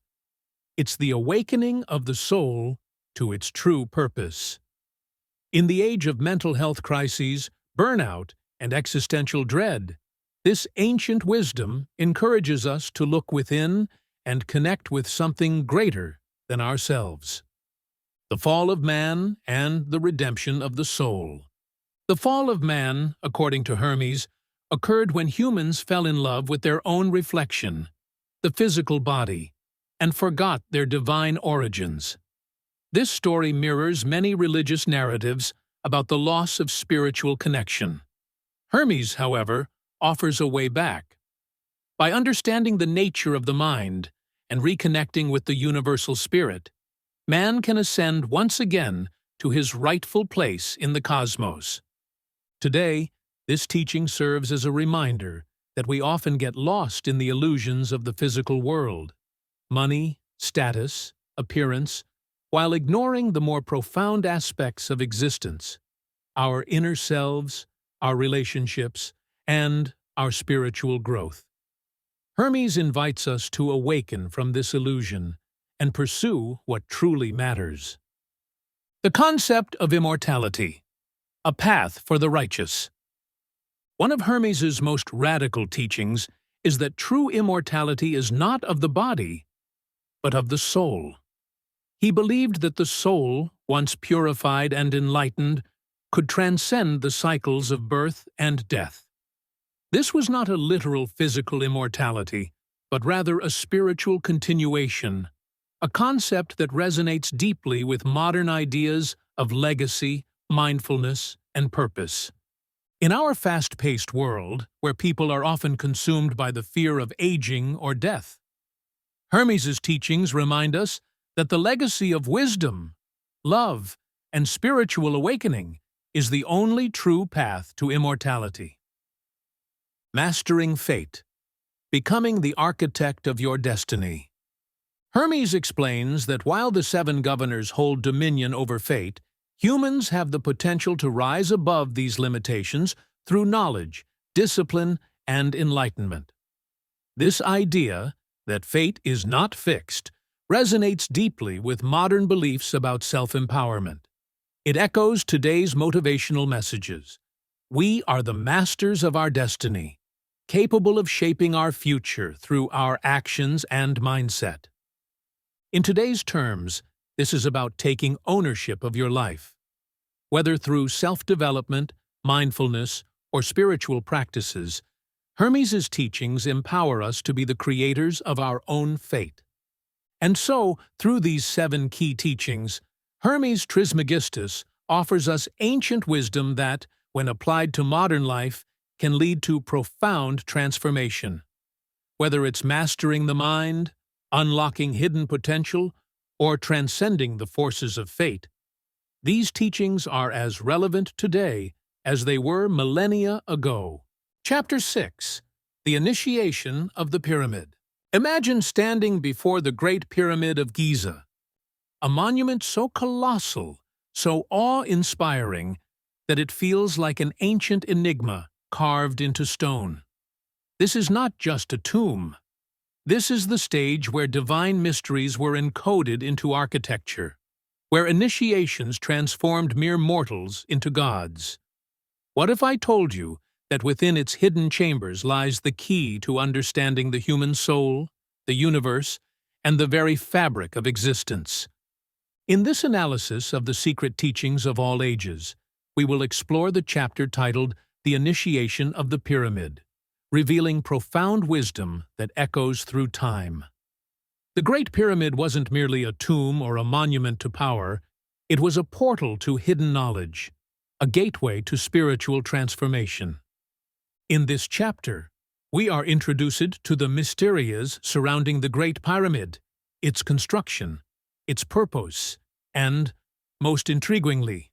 It's the awakening of the soul to its true purpose. In the age of mental health crises, burnout, and existential dread, this ancient wisdom encourages us to look within and connect with something greater than ourselves. The fall of man and the redemption of the soul. The fall of man, according to Hermes, occurred when humans fell in love with their own reflection, the physical body, and forgot their divine origins. This story mirrors many religious narratives about the loss of spiritual connection. Hermes, however, offers a way back. By understanding the nature of the mind and reconnecting with the universal spirit, man can ascend once again to his rightful place in the cosmos. Today, this teaching serves as a reminder that we often get lost in the illusions of the physical world, money, status, appearance, while ignoring the more profound aspects of existence, our inner selves, our relationships, and our spiritual growth. Hermes invites us to awaken from this illusion and pursue what truly matters. The concept of immortality, a path for the righteous. One of Hermes's most radical teachings is that true immortality is not of the body, but of the soul. He believed that the soul, once purified and enlightened, could transcend the cycles of birth and death. This was not a literal physical immortality, but rather a spiritual continuation, a concept that resonates deeply with modern ideas of legacy, mindfulness, and purpose. In our fast-paced world, where people are often consumed by the fear of aging or death, Hermes's teachings remind us that the legacy of wisdom, love, and spiritual awakening is the only true path to immortality. Mastering fate, becoming the architect of your destiny. Hermes explains that while the seven governors hold dominion over fate, humans have the potential to rise above these limitations through knowledge, discipline, and enlightenment. This idea, that fate is not fixed, resonates deeply with modern beliefs about self-empowerment. It echoes today's motivational messages. We are the masters of our destiny, capable of shaping our future through our actions and mindset. In today's terms, this is about taking ownership of your life. Whether through self-development, mindfulness, or spiritual practices, Hermes's teachings empower us to be the creators of our own fate. And so, through these 7 key teachings, Hermes Trismegistus offers us ancient wisdom that, when applied to modern life, can lead to profound transformation. Whether it's mastering the mind, unlocking hidden potential, or transcending the forces of fate, these teachings are as relevant today as they were millennia ago. Chapter 6. The Initiation of the Pyramid. Imagine standing before the Great Pyramid of Giza, a monument so colossal, so awe-inspiring, that it feels like an ancient enigma carved into stone. This is not just a tomb. This is the stage where divine mysteries were encoded into architecture, where initiations transformed mere mortals into gods. What if I told you that within its hidden chambers lies the key to understanding the human soul, the universe, and the very fabric of existence? In this analysis of the secret teachings of all ages, we will explore the chapter titled The Initiation of the Pyramid, revealing profound wisdom that echoes through time. The Great Pyramid wasn't merely a tomb or a monument to power, it was a portal to hidden knowledge, a gateway to spiritual transformation. In this chapter, we are introduced to the mysterious surrounding the Great Pyramid, its construction, its purpose, and, most intriguingly,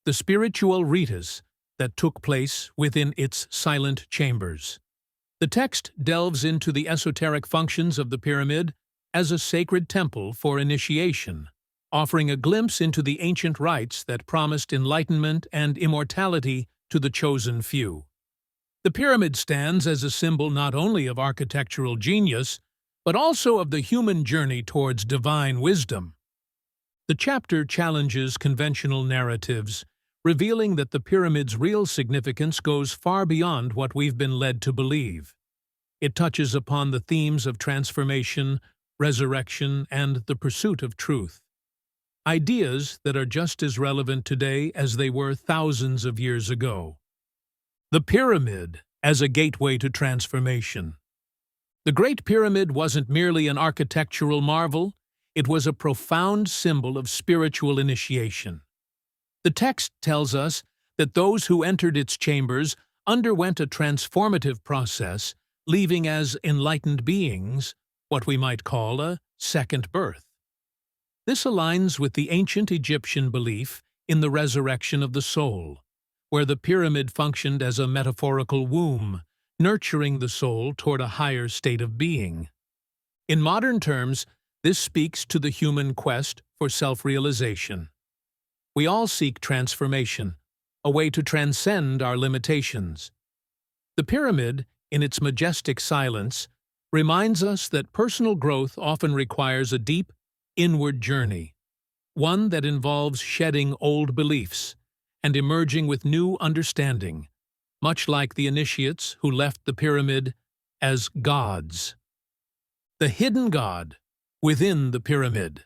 the spiritual rites that took place within its silent chambers. The text delves into the esoteric functions of the pyramid as a sacred temple for initiation, offering a glimpse into the ancient rites that promised enlightenment and immortality to the chosen few. The pyramid stands as a symbol not only of architectural genius, but also of the human journey towards divine wisdom. The chapter challenges conventional narratives, revealing that the pyramid's real significance goes far beyond what we've been led to believe. It touches upon the themes of transformation, resurrection, and the pursuit of truth. Ideas that are just as relevant today as they were thousands of years ago. The pyramid as a gateway to transformation. The Great Pyramid wasn't merely an architectural marvel, it was a profound symbol of spiritual initiation. The text tells us that those who entered its chambers underwent a transformative process, leaving as enlightened beings what we might call a second birth. This aligns with the ancient Egyptian belief in the resurrection of the soul, where the pyramid functioned as a metaphorical womb, nurturing the soul toward a higher state of being. In modern terms, this speaks to the human quest for self-realization. We all seek transformation, a way to transcend our limitations. The pyramid, in its majestic silence, reminds us that personal growth often requires a deep, inward journey, one that involves shedding old beliefs and emerging with new understanding, much like the initiates who left the pyramid as gods. The hidden God within the pyramid.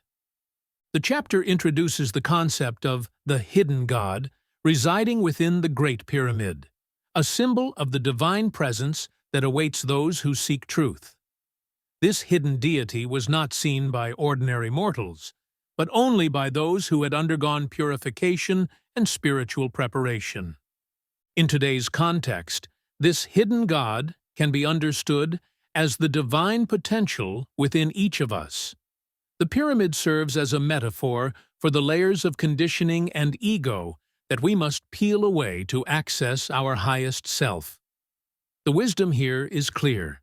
The chapter introduces the concept of the hidden God residing within the Great Pyramid, a symbol of the divine presence that awaits those who seek truth. This hidden deity was not seen by ordinary mortals, but only by those who had undergone purification and spiritual preparation. In today's context, this hidden God can be understood as the divine potential within each of us. The pyramid serves as a metaphor for the layers of conditioning and ego that we must peel away to access our highest self. The wisdom here is clear.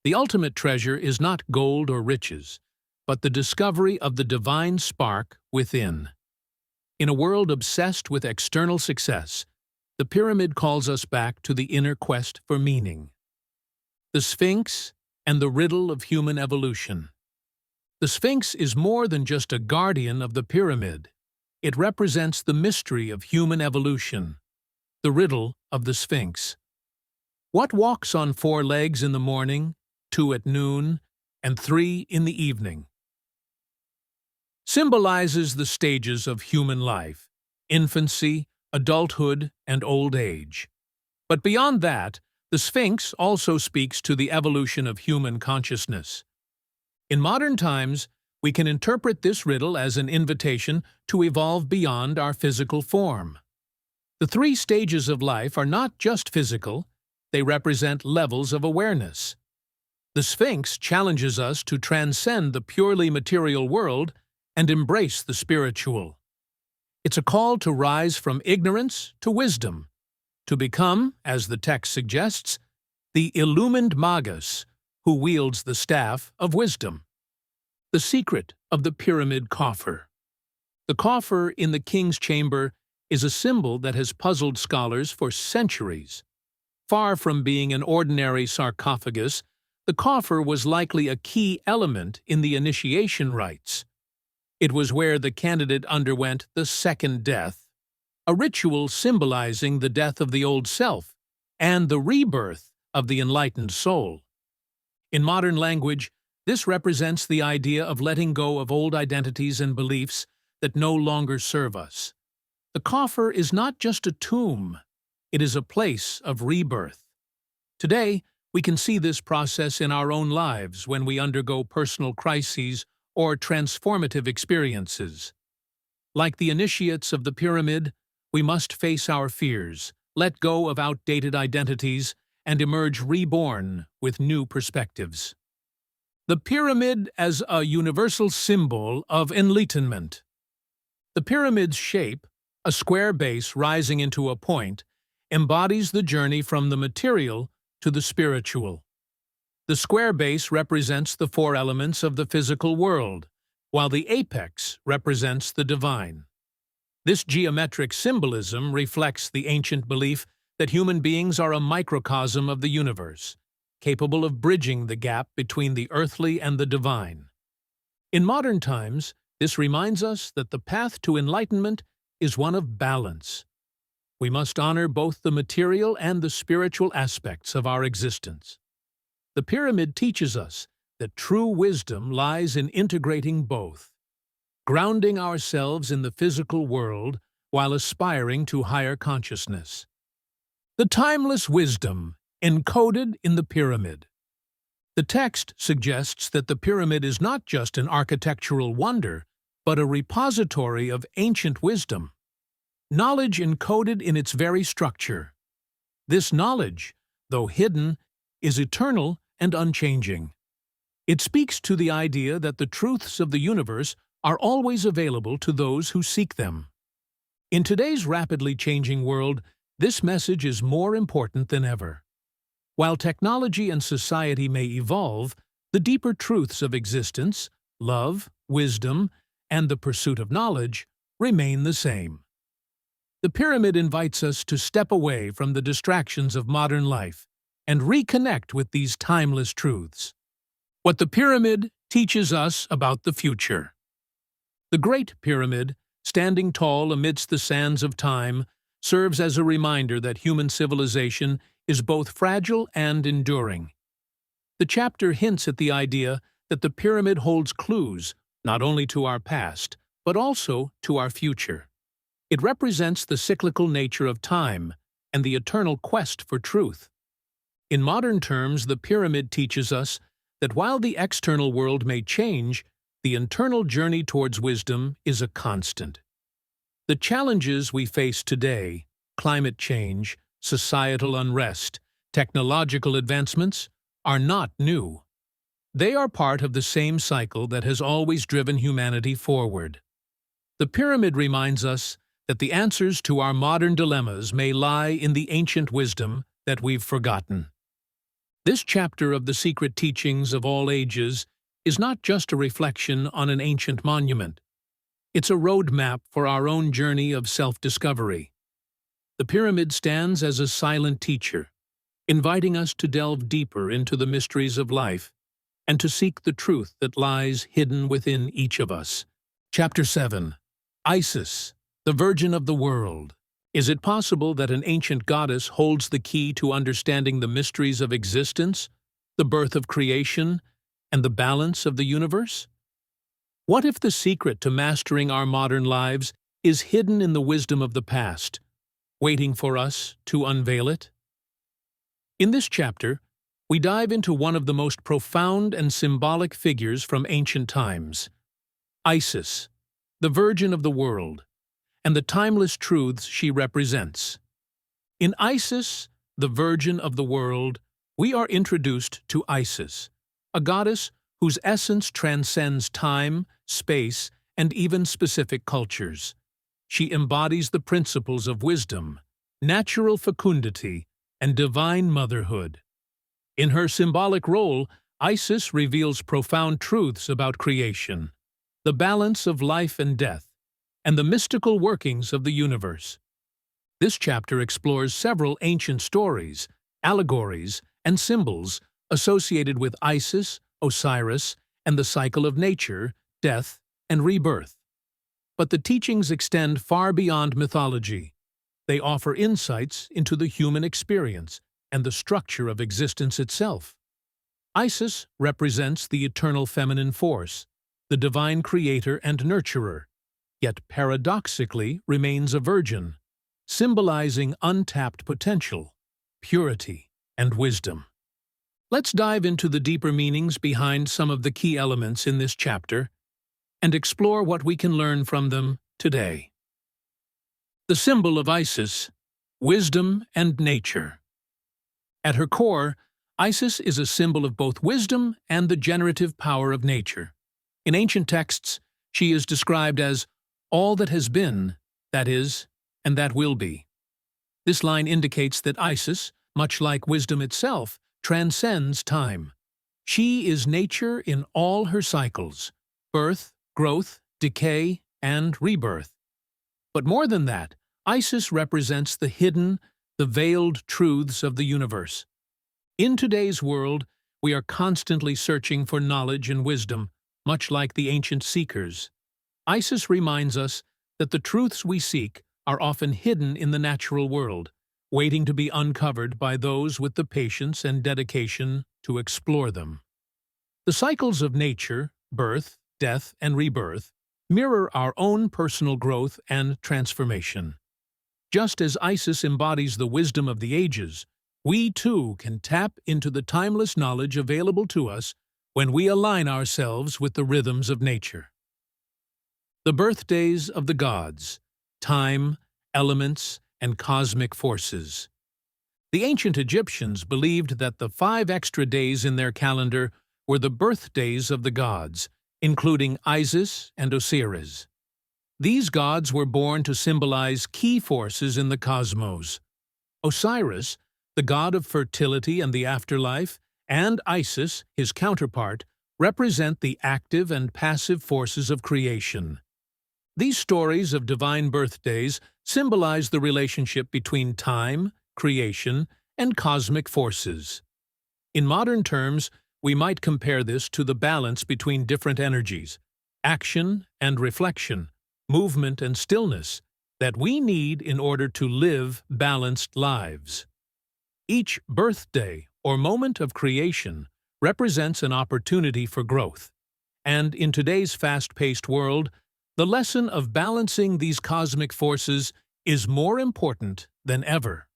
The ultimate treasure is not gold or riches, but the discovery of the divine spark within. In a world obsessed with external success, the pyramid calls us back to the inner quest for meaning. The Sphinx and the riddle of human evolution. The Sphinx is more than just a guardian of the pyramid. It represents the mystery of human evolution, the riddle of the Sphinx. What walks on 4 legs in the morning, 2 at noon, and 3 in the evening? Symbolizes the stages of human life, infancy, adulthood, and old age. But beyond that, the Sphinx also speaks to the evolution of human consciousness. In modern times, we can interpret this riddle as an invitation to evolve beyond our physical form. The 3 stages of life are not just physical, they represent levels of awareness. The Sphinx challenges us to transcend the purely material world and embrace the spiritual. It's a call to rise from ignorance to wisdom, to become, as the text suggests, the illumined magus who wields the staff of wisdom. The secret of the pyramid coffer. The coffer in the king's chamber is a symbol that has puzzled scholars for centuries. Far from being an ordinary sarcophagus, the coffer was likely a key element in the initiation rites. It was where the candidate underwent the second death, a ritual symbolizing the death of the old self and the rebirth of the enlightened soul. In modern language, this represents the idea of letting go of old identities and beliefs that no longer serve us. The coffer is not just a tomb, it is a place of rebirth. Today, we can see this process in our own lives when we undergo personal crises or transformative experiences. Like the initiates of the pyramid, we must face our fears, let go of outdated identities, and emerge reborn with new perspectives. The pyramid as a universal symbol of enlightenment. The pyramid's shape, a square base rising into a point, embodies the journey from the material to the spiritual. The square base represents the 4 elements of the physical world, while the apex represents the divine. This geometric symbolism reflects the ancient belief that human beings are a microcosm of the universe, capable of bridging the gap between the earthly and the divine. In modern times, this reminds us that the path to enlightenment is one of balance. We must honor both the material and the spiritual aspects of our existence. The pyramid teaches us that true wisdom lies in integrating both, grounding ourselves in the physical world while aspiring to higher consciousness. The timeless wisdom encoded in the pyramid. The text suggests that the pyramid is not just an architectural wonder, but a repository of ancient wisdom. Knowledge encoded in its very structure. This knowledge, though hidden, is eternal and unchanging. It speaks to the idea that the truths of the universe are always available to those who seek them. In today's rapidly changing world, this message is more important than ever. While technology and society may evolve, the deeper truths of existence, love, wisdom, and the pursuit of knowledge remain the same. The pyramid invites us to step away from the distractions of modern life and reconnect with these timeless truths. What the pyramid teaches us about the future. The Great Pyramid, standing tall amidst the sands of time, serves as a reminder that human civilization is both fragile and enduring. The chapter hints at the idea that the pyramid holds clues not only to our past, but also to our future. It represents the cyclical nature of time and the eternal quest for truth. In modern terms, the pyramid teaches us that while the external world may change, the internal journey towards wisdom is a constant. The challenges we face today, climate change, societal unrest, technological advancements, are not new. They are part of the same cycle that has always driven humanity forward. The pyramid reminds us that the answers to our modern dilemmas may lie in the ancient wisdom that we've forgotten. This chapter of the secret teachings of all ages is not just a reflection on an ancient monument. It's a roadmap for our own journey of self-discovery. The pyramid stands as a silent teacher, inviting us to delve deeper into the mysteries of life and to seek the truth that lies hidden within each of us. Chapter 7. Isis, the Virgin of the World. Is it possible that an ancient goddess holds the key to understanding the mysteries of existence, the birth of creation, and the balance of the universe? What if the secret to mastering our modern lives is hidden in the wisdom of the past, waiting for us to unveil it? In this chapter, we dive into one of the most profound and symbolic figures from ancient times, Isis, the Virgin of the World, and the timeless truths she represents. In Isis, the Virgin of the World, we are introduced to Isis, a goddess whose essence transcends time, space, and even specific cultures. She embodies the principles of wisdom, natural fecundity, and divine motherhood. In her symbolic role, Isis reveals profound truths about creation, the balance of life and death, and the mystical workings of the universe. This chapter explores several ancient stories, allegories, and symbols associated with Isis, Osiris, and the cycle of nature, death, and rebirth. But the teachings extend far beyond mythology. They offer insights into the human experience and the structure of existence itself. Isis represents the eternal feminine force, the divine creator and nurturer, yet paradoxically remains a virgin, symbolizing untapped potential, purity, and wisdom. Let's dive into the deeper meanings behind some of the key elements in this chapter and explore what we can learn from them today. The symbol of Isis, wisdom and nature. At her core, Isis is a symbol of both wisdom and the generative power of nature. In ancient texts, she is described as all that has been, that is, and that will be. This line indicates that Isis, much like wisdom itself, transcends time. She is nature in all her cycles: birth, growth, decay, and rebirth. But more than that, Isis represents the hidden, the veiled truths of the universe. In today's world, we are constantly searching for knowledge and wisdom, much like the ancient seekers. Isis reminds us that the truths we seek are often hidden in the natural world, waiting to be uncovered by those with the patience and dedication to explore them. The cycles of nature, birth, death, and rebirth, mirror our own personal growth and transformation. Just as Isis embodies the wisdom of the ages, we too can tap into the timeless knowledge available to us when we align ourselves with the rhythms of nature. The birthdays of the gods, time, elements, and cosmic forces. The ancient Egyptians believed that the 5 extra days in their calendar were the birthdays of the gods, including Isis and Osiris. These gods were born to symbolize key forces in the cosmos. Osiris, the god of fertility and the afterlife, and Isis, his counterpart, represent the active and passive forces of creation. These stories of divine birthdays symbolize the relationship between time, creation, and cosmic forces. In modern terms, we might compare this to the balance between different energies: action and reflection, movement and stillness that we need in order to live balanced lives. Each birthday or moment of creation represents an opportunity for growth, and in today's fast-paced world, the lesson of balancing these cosmic forces is more important than ever.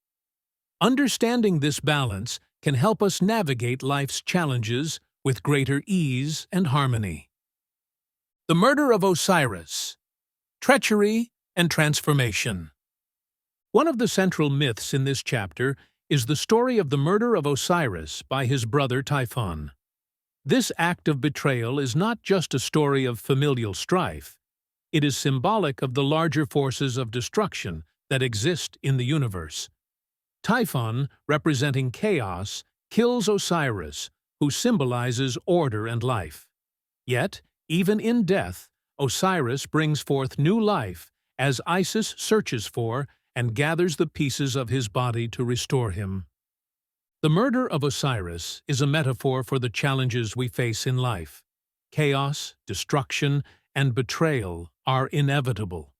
Understanding this balance can help us navigate life's challenges with greater ease and harmony. The murder of Osiris, treachery and transformation. One of the central myths in this chapter is the story of the murder of Osiris by his brother Typhon. This act of betrayal is not just a story of familial strife. It is symbolic of the larger forces of destruction that exist in the universe. Typhon, representing chaos, kills Osiris, who symbolizes order and life. Yet, even in death, Osiris brings forth new life as Isis searches for and gathers the pieces of his body to restore him. The murder of Osiris is a metaphor for the challenges we face in life. Chaos, destruction, and betrayal are inevitable.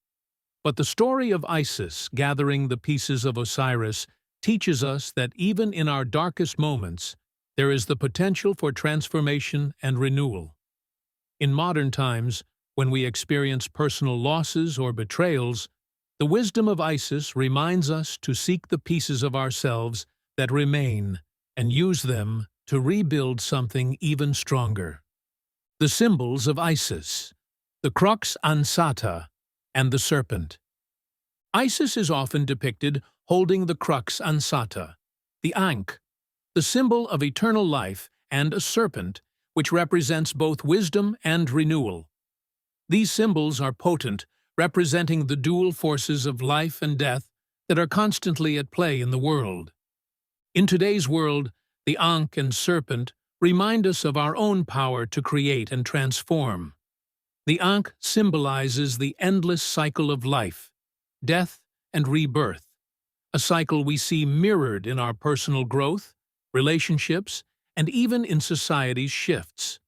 But the story of Isis gathering the pieces of Osiris teaches us that even in our darkest moments, there is the potential for transformation and renewal. In modern times, when we experience personal losses or betrayals, the wisdom of Isis reminds us to seek the pieces of ourselves that remain and use them to rebuild something even stronger. The symbols of Isis, the crux ansata, and the serpent. Isis is often depicted holding the crux ansata, the ankh, the symbol of eternal life, and a serpent, which represents both wisdom and renewal. These symbols are potent, representing the dual forces of life and death that are constantly at play in the world. In today's world, the ankh and serpent remind us of our own power to create and transform. The ankh symbolizes the endless cycle of life, death, and rebirth, a cycle we see mirrored in our personal growth, relationships, and even in society's shifts.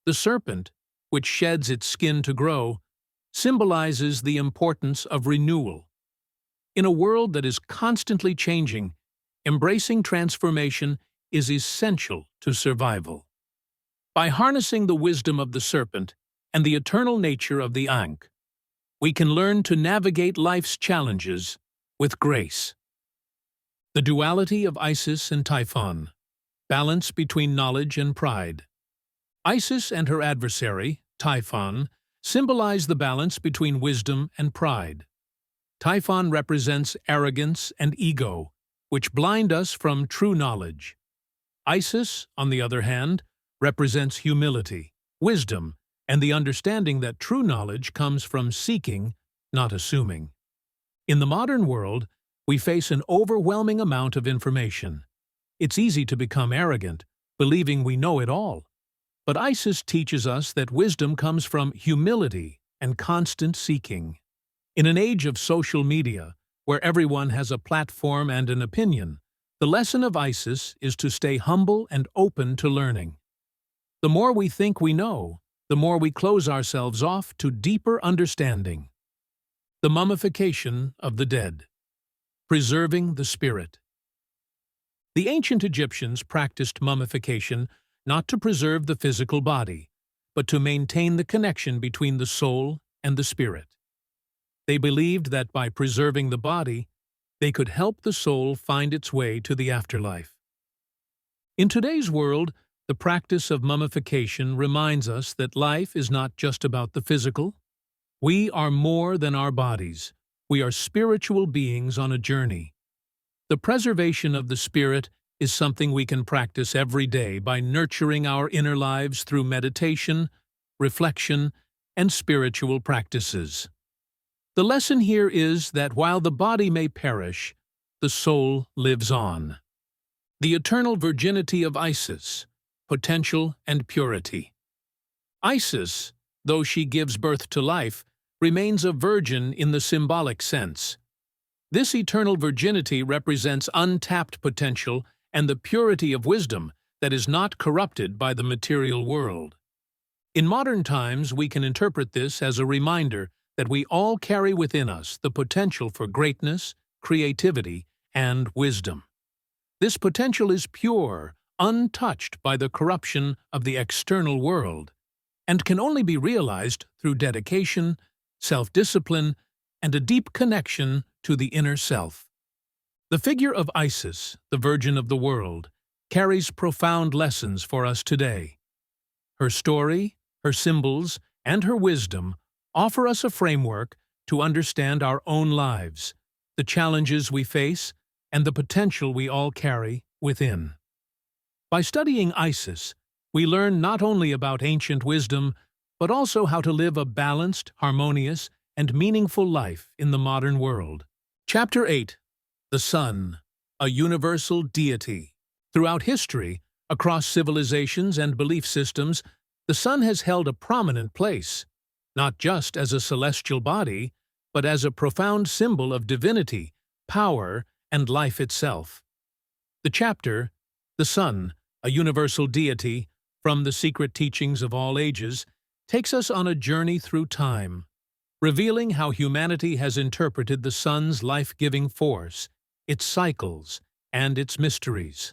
The serpent, which sheds its skin to grow, symbolizes the importance of renewal. In a world that is constantly changing, embracing transformation is essential to survival. By harnessing the wisdom of the serpent and the eternal nature of the ankh, we can learn to navigate life's challenges with grace. The duality of Isis and Typhon, balance between knowledge and pride. Isis and her adversary, Typhon, symbolize the balance between wisdom and pride. Typhon represents arrogance and ego, which blind us from true knowledge. Isis, on the other hand, represents humility, wisdom, and the understanding that true knowledge comes from seeking, not assuming. In the modern world, we face an overwhelming amount of information. It's easy to become arrogant, believing we know it all. But Isis teaches us that wisdom comes from humility and constant seeking. In an age of social media, where everyone has a platform and an opinion, the lesson of Isis is to stay humble and open to learning. The more we think we know, the more we close ourselves off to deeper understanding. The mummification of the dead. Preserving the spirit. The ancient Egyptians practiced mummification not to preserve the physical body, but to maintain the connection between the soul and the spirit. They believed that by preserving the body, they could help the soul find its way to the afterlife. In today's world, the practice of mummification reminds us that life is not just about the physical. We are more than our bodies. We are spiritual beings on a journey. The preservation of the spirit is something we can practice every day by nurturing our inner lives through meditation, reflection, and spiritual practices. The lesson here is that while the body may perish, the soul lives on. The eternal virginity of Isis, potential and purity. Isis, though she gives birth to life, remains a virgin in the symbolic sense. This eternal virginity represents untapped potential and the purity of wisdom that is not corrupted by the material world. In modern times, we can interpret this as a reminder that we all carry within us the potential for greatness, creativity, and wisdom. This potential is pure, untouched by the corruption of the external world, and can only be realized through dedication, self-discipline, and a deep connection to the inner self. The figure of Isis, the Virgin of the world, carries profound lessons for us today. Her story, her symbols, and her wisdom offer us a framework to understand our own lives, the challenges we face, and the potential we all carry within. By studying Isis, we learn not only about ancient wisdom, but also how to live a balanced, harmonious, and meaningful life in the modern world. Chapter 8. The Sun, a Universal Deity. Throughout history, across civilizations and belief systems, the sun has held a prominent place, not just as a celestial body, but as a profound symbol of divinity, power, and life itself. The chapter, The Sun, a Universal Deity, from the Secret Teachings of All Ages, takes us on a journey through time, revealing how humanity has interpreted the sun's life-giving force, its cycles, and its mysteries.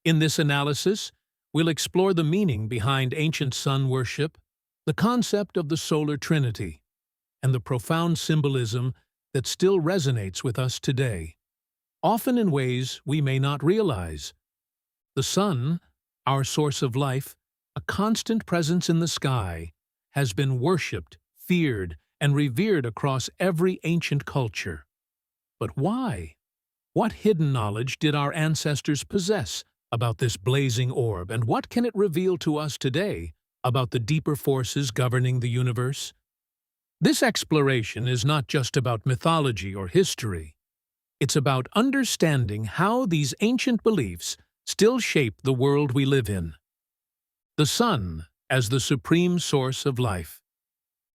In this analysis, we'll explore the meaning behind ancient sun worship, the concept of the solar trinity, and the profound symbolism that still resonates with us today, often in ways we may not realize. The sun, our source of life, a constant presence in the sky, has been worshipped, feared, and revered across every ancient culture. But why? What hidden knowledge did our ancestors possess about this blazing orb, and what can it reveal to us today about the deeper forces governing the universe? This exploration is not just about mythology or history. It's about understanding how these ancient beliefs still shape the world we live in. The sun as the supreme source of life.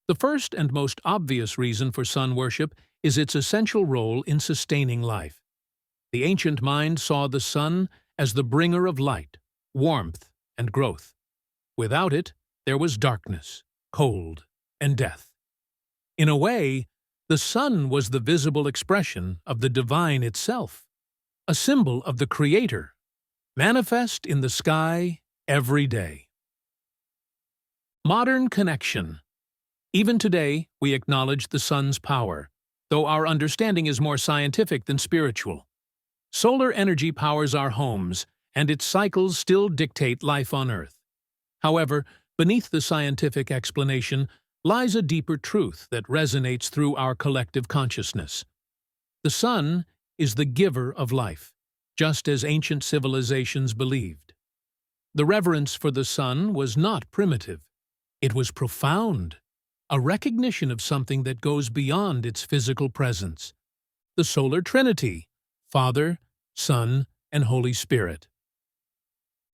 The first and most obvious reason for sun worship is its essential role in sustaining life. The ancient mind saw the sun as the bringer of light, warmth, and growth. Without it, there was darkness, cold, and death. In a way, the sun was the visible expression of the divine itself, a symbol of the Creator, manifest in the sky every day. Modern connection. Even today, we acknowledge the sun's power, though our understanding is more scientific than spiritual. Solar energy powers our homes, and its cycles still dictate life on Earth. However, beneath the scientific explanation lies a deeper truth that resonates through our collective consciousness. The sun is the giver of life, just as ancient civilizations believed. The reverence for the sun was not primitive. It was profound, a recognition of something that goes beyond its physical presence. The solar trinity, Father, Son, and Holy Spirit.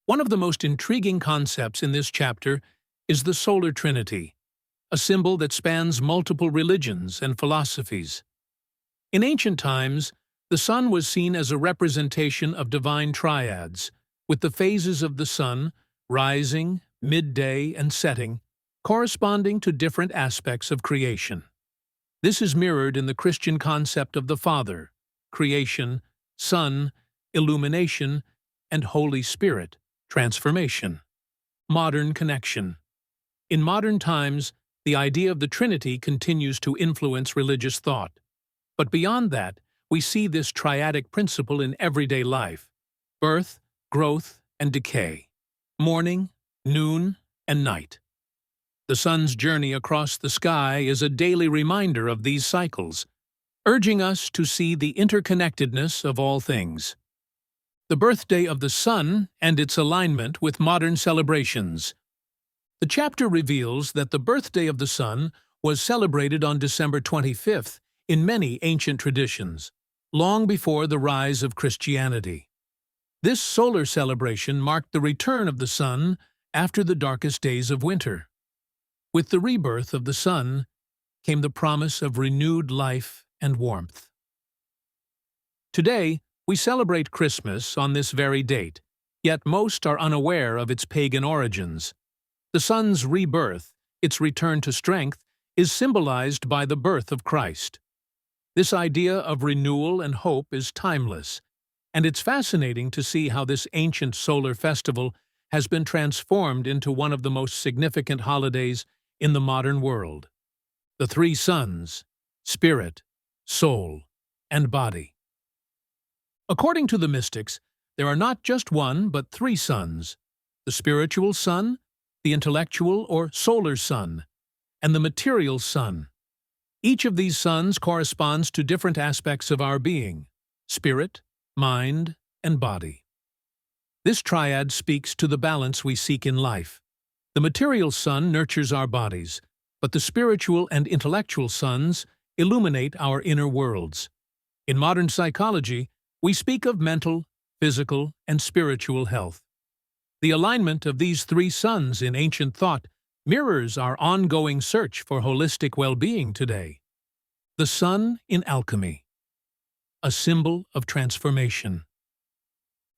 One of the most intriguing concepts in this chapter is the solar trinity, a symbol that spans multiple religions and philosophies. In ancient times, the sun was seen as a representation of divine triads, with the phases of the sun, rising, midday, and setting, corresponding to different aspects of creation. This is mirrored in the Christian concept of the Father, creation, Son, illumination, and Holy Spirit, transformation. Modern connection. In modern times, the idea of the Trinity continues to influence religious thought. But beyond that, we see this triadic principle in everyday life: birth, growth, and decay, morning, noon, and night. The sun's journey across the sky is a daily reminder of these cycles, urging us to see the interconnectedness of all things. The birthday of the sun and its alignment with modern celebrations. The chapter reveals that the birthday of the sun was celebrated on December 25th in many ancient traditions, long before the rise of Christianity. This solar celebration marked the return of the sun after the darkest days of winter. With the rebirth of the sun came the promise of renewed life and warmth. Today, we celebrate Christmas on this very date, yet most are unaware of its pagan origins. The sun's rebirth, its return to strength, is symbolized by the birth of Christ. This idea of renewal and hope is timeless, and it's fascinating to see how this ancient solar festival has been transformed into one of the most significant holidays in the modern world. The three suns: spirit, soul, and body. According to the mystics, there are not just one but three suns: the spiritual sun, the intellectual or solar sun, and the material sun. Each of these suns corresponds to different aspects of our being: spirit, mind, and body. This triad speaks to the balance we seek in life. The material sun nurtures our bodies, but the spiritual and intellectual suns illuminate our inner worlds. In modern psychology, we speak of mental, physical, and spiritual health. The alignment of these three suns in ancient thought mirrors our ongoing search for holistic well-being today. The sun in alchemy, a symbol of transformation.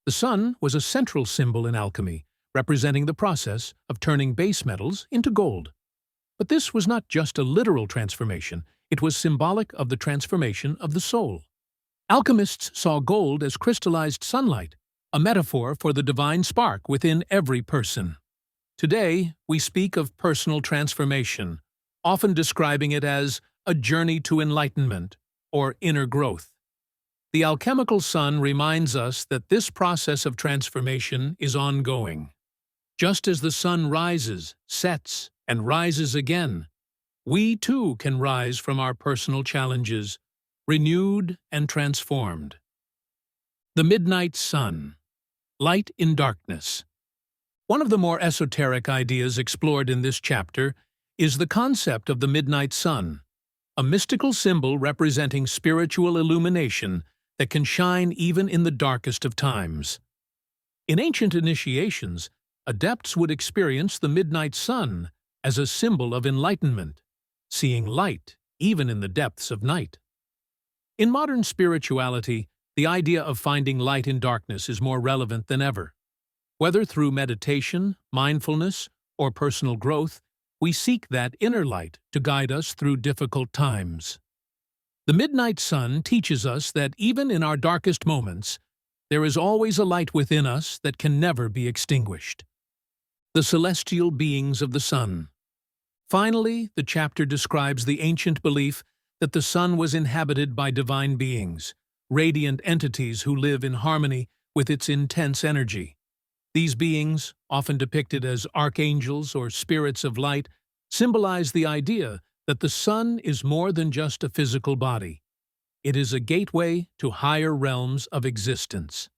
The sun was a central symbol in alchemy, representing the process of turning base metals into gold. But this was not just a literal transformation, it was symbolic of the transformation of the soul. Alchemists saw gold as crystallized sunlight, a metaphor for the divine spark within every person. Today, we speak of personal transformation, often describing it as a journey to enlightenment or inner growth. The alchemical sun reminds us that this process of transformation is ongoing. Just as the sun rises, sets, and rises again, we too can rise from our personal challenges, renewed and transformed. The midnight sun, light in darkness. One of the more esoteric ideas explored in this chapter is the concept of the midnight sun, a mystical symbol representing spiritual illumination that can shine even in the darkest of times. In ancient initiations, adepts would experience the midnight sun as a symbol of enlightenment, seeing light even in the depths of night. In modern spirituality, the idea of finding light in darkness is more relevant than ever. Whether through meditation, mindfulness, or personal growth, we seek that inner light to guide us through difficult times. The midnight sun teaches us that even in our darkest moments, there is always a light within us that can never be extinguished. The celestial beings of the sun. Finally, the chapter describes the ancient belief that the sun was inhabited by divine beings, radiant entities who live in harmony with its intense energy. These beings, often depicted as archangels or spirits of light, symbolize the idea that the sun is more than just a physical body. It is a gateway to higher realms of existence.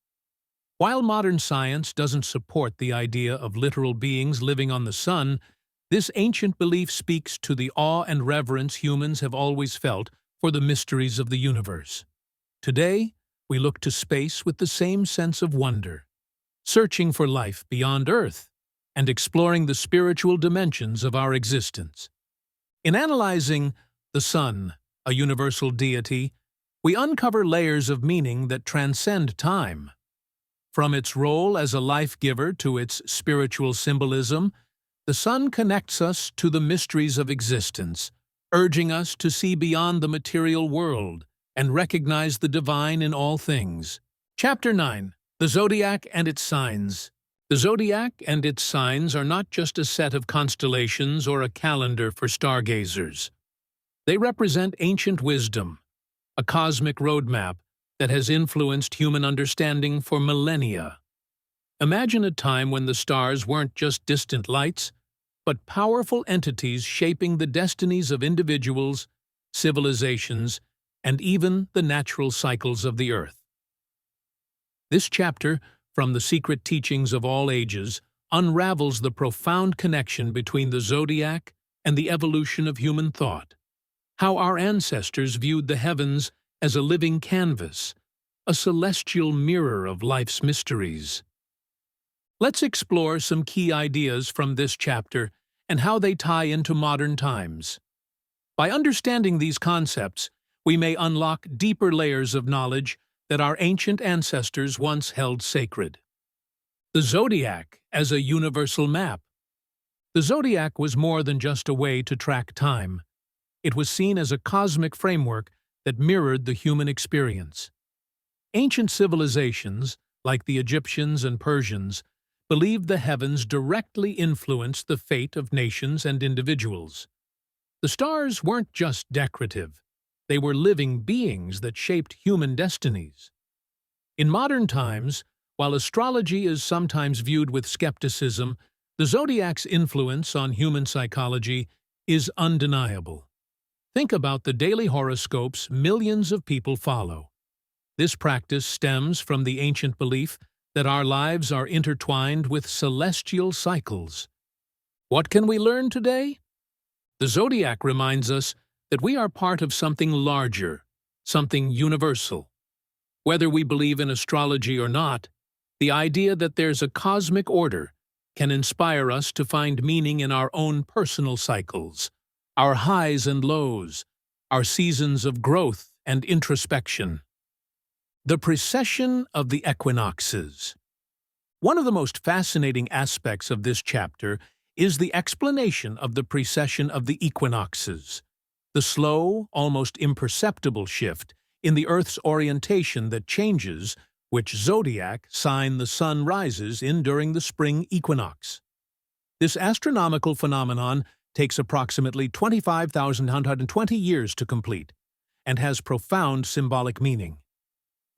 While modern science doesn't support the idea of literal beings living on the sun, this ancient belief speaks to the awe and reverence humans have always felt for the mysteries of the universe. Today, we look to space with the same sense of wonder, searching for life beyond Earth and exploring the spiritual dimensions of our existence. In analyzing the sun, a universal deity, we uncover layers of meaning that transcend time. From its role as a life-giver to its spiritual symbolism, the sun connects us to the mysteries of existence, urging us to see beyond the material world and recognize the divine in all things. Chapter 9. The Zodiac and its Signs. The zodiac and its signs are not just a set of constellations or a calendar for stargazers. They represent ancient wisdom, a cosmic roadmap that has influenced human understanding for millennia. Imagine a time when the stars weren't just distant lights, but powerful entities shaping the destinies of individuals, civilizations, and even the natural cycles of the Earth. This chapter, from the secret teachings of all ages, unravels the profound connection between the zodiac and the evolution of human thought. How our ancestors viewed the heavens as a living canvas, a celestial mirror of life's mysteries. Let's explore some key ideas from this chapter and how they tie into modern times. By understanding these concepts, we may unlock deeper layers of knowledge that our ancient ancestors once held sacred. The zodiac as a universal map. The zodiac was more than just a way to track time. It was seen as a cosmic framework that mirrored the human experience. Ancient civilizations, like the Egyptians and Persians, believed the heavens directly influenced the fate of nations and individuals. The stars weren't just decorative. They were living beings that shaped human destinies. In modern times, while astrology is sometimes viewed with skepticism, the zodiac's influence on human psychology is undeniable. Think about the daily horoscopes millions of people follow. This practice stems from the ancient belief that our lives are intertwined with celestial cycles. What can we learn today? The zodiac reminds us that we are part of something larger, something universal. Whether we believe in astrology or not, the idea that there's a cosmic order can inspire us to find meaning in our own personal cycles, our highs and lows, our seasons of growth and introspection. The precession of the equinoxes. One of the most fascinating aspects of this chapter is the explanation of the precession of the equinoxes, the slow, almost imperceptible shift in the Earth's orientation that changes which zodiac sign the sun rises in during the spring equinox. This astronomical phenomenon takes approximately 25,120 years to complete and has profound symbolic meaning.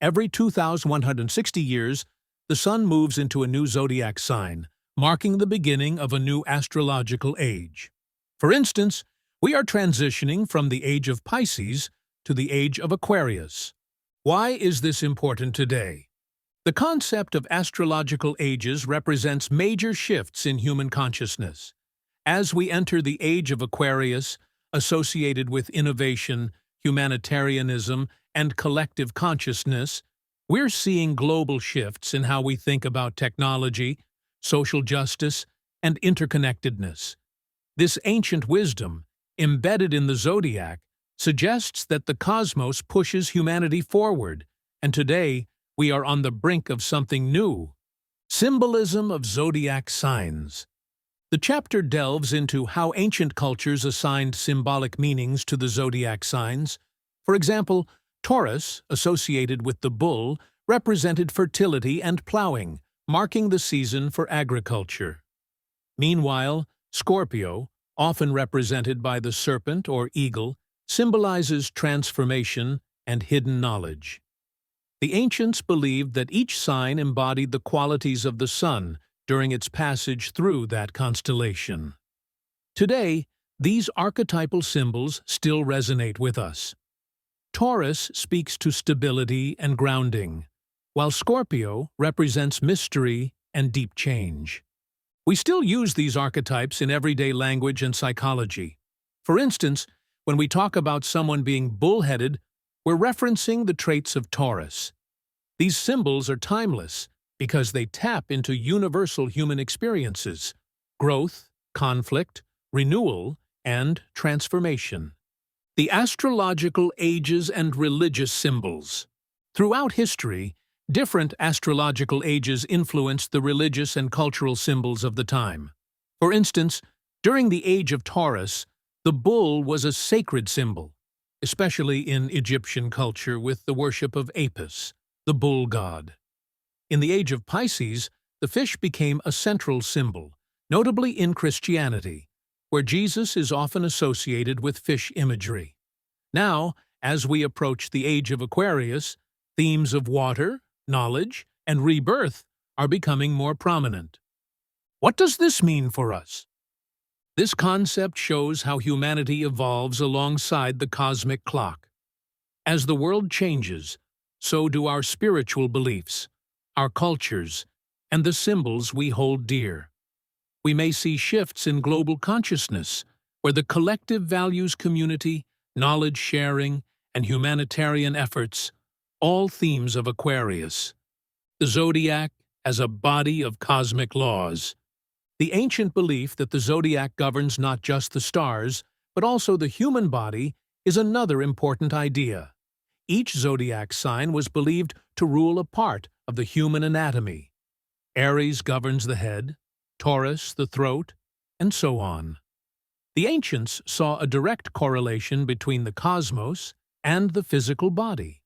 Every 2,160 years, the sun moves into a new zodiac sign, marking the beginning of a new astrological age. For instance, we are transitioning from the age of Pisces to the age of Aquarius. Why is this important today? The concept of astrological ages represents major shifts in human consciousness. As we enter the age of Aquarius, associated with innovation, humanitarianism, and collective consciousness, we're seeing global shifts in how we think about technology, social justice, and interconnectedness. This ancient wisdom, embedded in the zodiac, suggests that the cosmos pushes humanity forward, and today we are on the brink of something new. Symbolism of zodiac signs. The chapter delves into how ancient cultures assigned symbolic meanings to the zodiac signs. For example, Taurus, associated with the bull, represented fertility and plowing, marking the season for agriculture. Meanwhile, Scorpio, often represented by the serpent or eagle, symbolizes transformation and hidden knowledge. The ancients believed that each sign embodied the qualities of the sun during its passage through that constellation. Today, these archetypal symbols still resonate with us. Taurus speaks to stability and grounding, while Scorpio represents mystery and deep change. We still use these archetypes in everyday language and psychology. For instance, when we talk about someone being bullheaded, we're referencing the traits of Taurus. These symbols are timeless because they tap into universal human experiences: growth, conflict, renewal, and transformation. The astrological ages and religious symbols. Throughout history, different astrological ages influenced the religious and cultural symbols of the time. For instance, during the age of Taurus, the bull was a sacred symbol, especially in Egyptian culture with the worship of Apis, the bull god. In the age of Pisces, the fish became a central symbol, notably in Christianity, where Jesus is often associated with fish imagery. Now, as we approach the age of Aquarius, themes of water, knowledge, and rebirth are becoming more prominent. What does this mean for us? This concept shows how humanity evolves alongside the cosmic clock. As the world changes, so do our spiritual beliefs, our cultures, and the symbols we hold dear. We may see shifts in global consciousness, where the collective values community, knowledge sharing, and humanitarian efforts, all themes of Aquarius. The zodiac as a body of cosmic laws. The ancient belief that the zodiac governs not just the stars, but also the human body, is another important idea. Each zodiac sign was believed to rule a part of the human anatomy. Aries governs the head, Taurus the throat, and so on. The ancients saw a direct correlation between the cosmos and the physical body,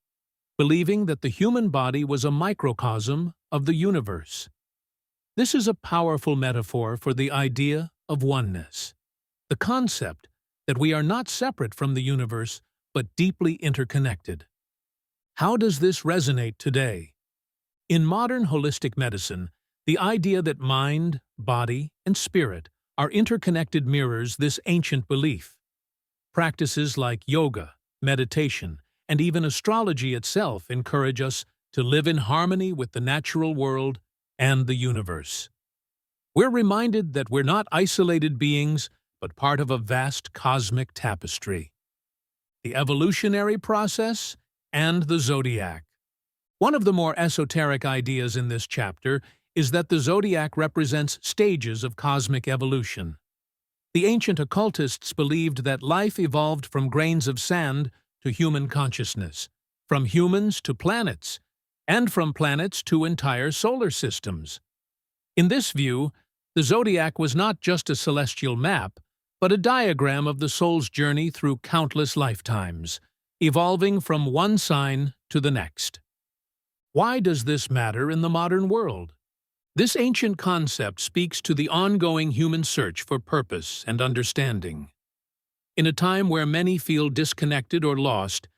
believing that the human body was a microcosm of the universe. This is a powerful metaphor for the idea of oneness, the concept that we are not separate from the universe but deeply interconnected. How does this resonate today? In modern holistic medicine, the idea that mind, body, and spirit are interconnected mirrors this ancient belief. Practices like yoga, meditation, and even astrology itself encourage us to live in harmony with the natural world and the universe. We're reminded that we're not isolated beings, but part of a vast cosmic tapestry. The evolutionary process and the zodiac. One of the more esoteric ideas in this chapter is that the zodiac represents stages of cosmic evolution. The ancient occultists believed that life evolved from grains of sand to human consciousness, from humans to planets, and from planets to entire solar systems. In this view, the zodiac was not just a celestial map, but a diagram of the soul's journey through countless lifetimes, evolving from one sign to the next. Why does this matter in the modern world? This ancient concept speaks to the ongoing human search for purpose and understanding. In a time where many feel disconnected or lost,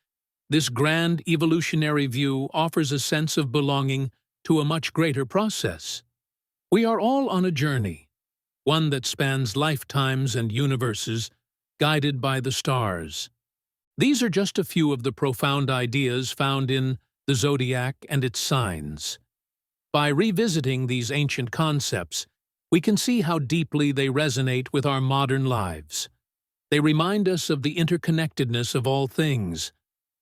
this grand evolutionary view offers a sense of belonging to a much greater process. We are all on a journey, one that spans lifetimes and universes, guided by the stars. These are just a few of the profound ideas found in the zodiac and its signs. By revisiting these ancient concepts, we can see how deeply they resonate with our modern lives. They remind us of the interconnectedness of all things,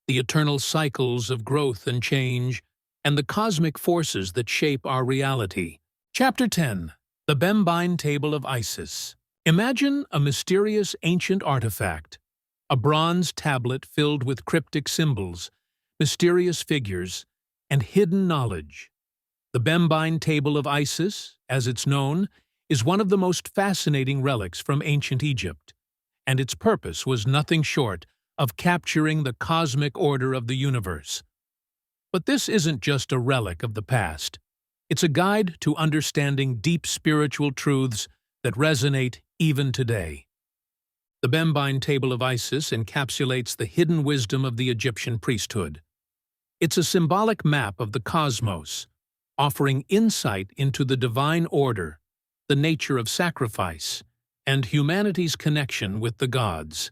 the eternal cycles of growth and change, and the cosmic forces that shape our reality. Chapter 10. The BEMBINE Table of Isis. Imagine a mysterious ancient artifact, a bronze tablet filled with cryptic symbols, mysterious figures, and hidden knowledge. The BEMBINE Table of Isis, as it's known, is one of the most fascinating relics from ancient Egypt, and its purpose was nothing short of capturing the cosmic order of the universe. But this isn't just a relic of the past. It's a guide to understanding deep spiritual truths that resonate even today. The BEMBINE Table of Isis encapsulates the hidden wisdom of the Egyptian priesthood. It's a symbolic map of the cosmos, offering insight into the divine order, the nature of sacrifice, and humanity's connection with the gods.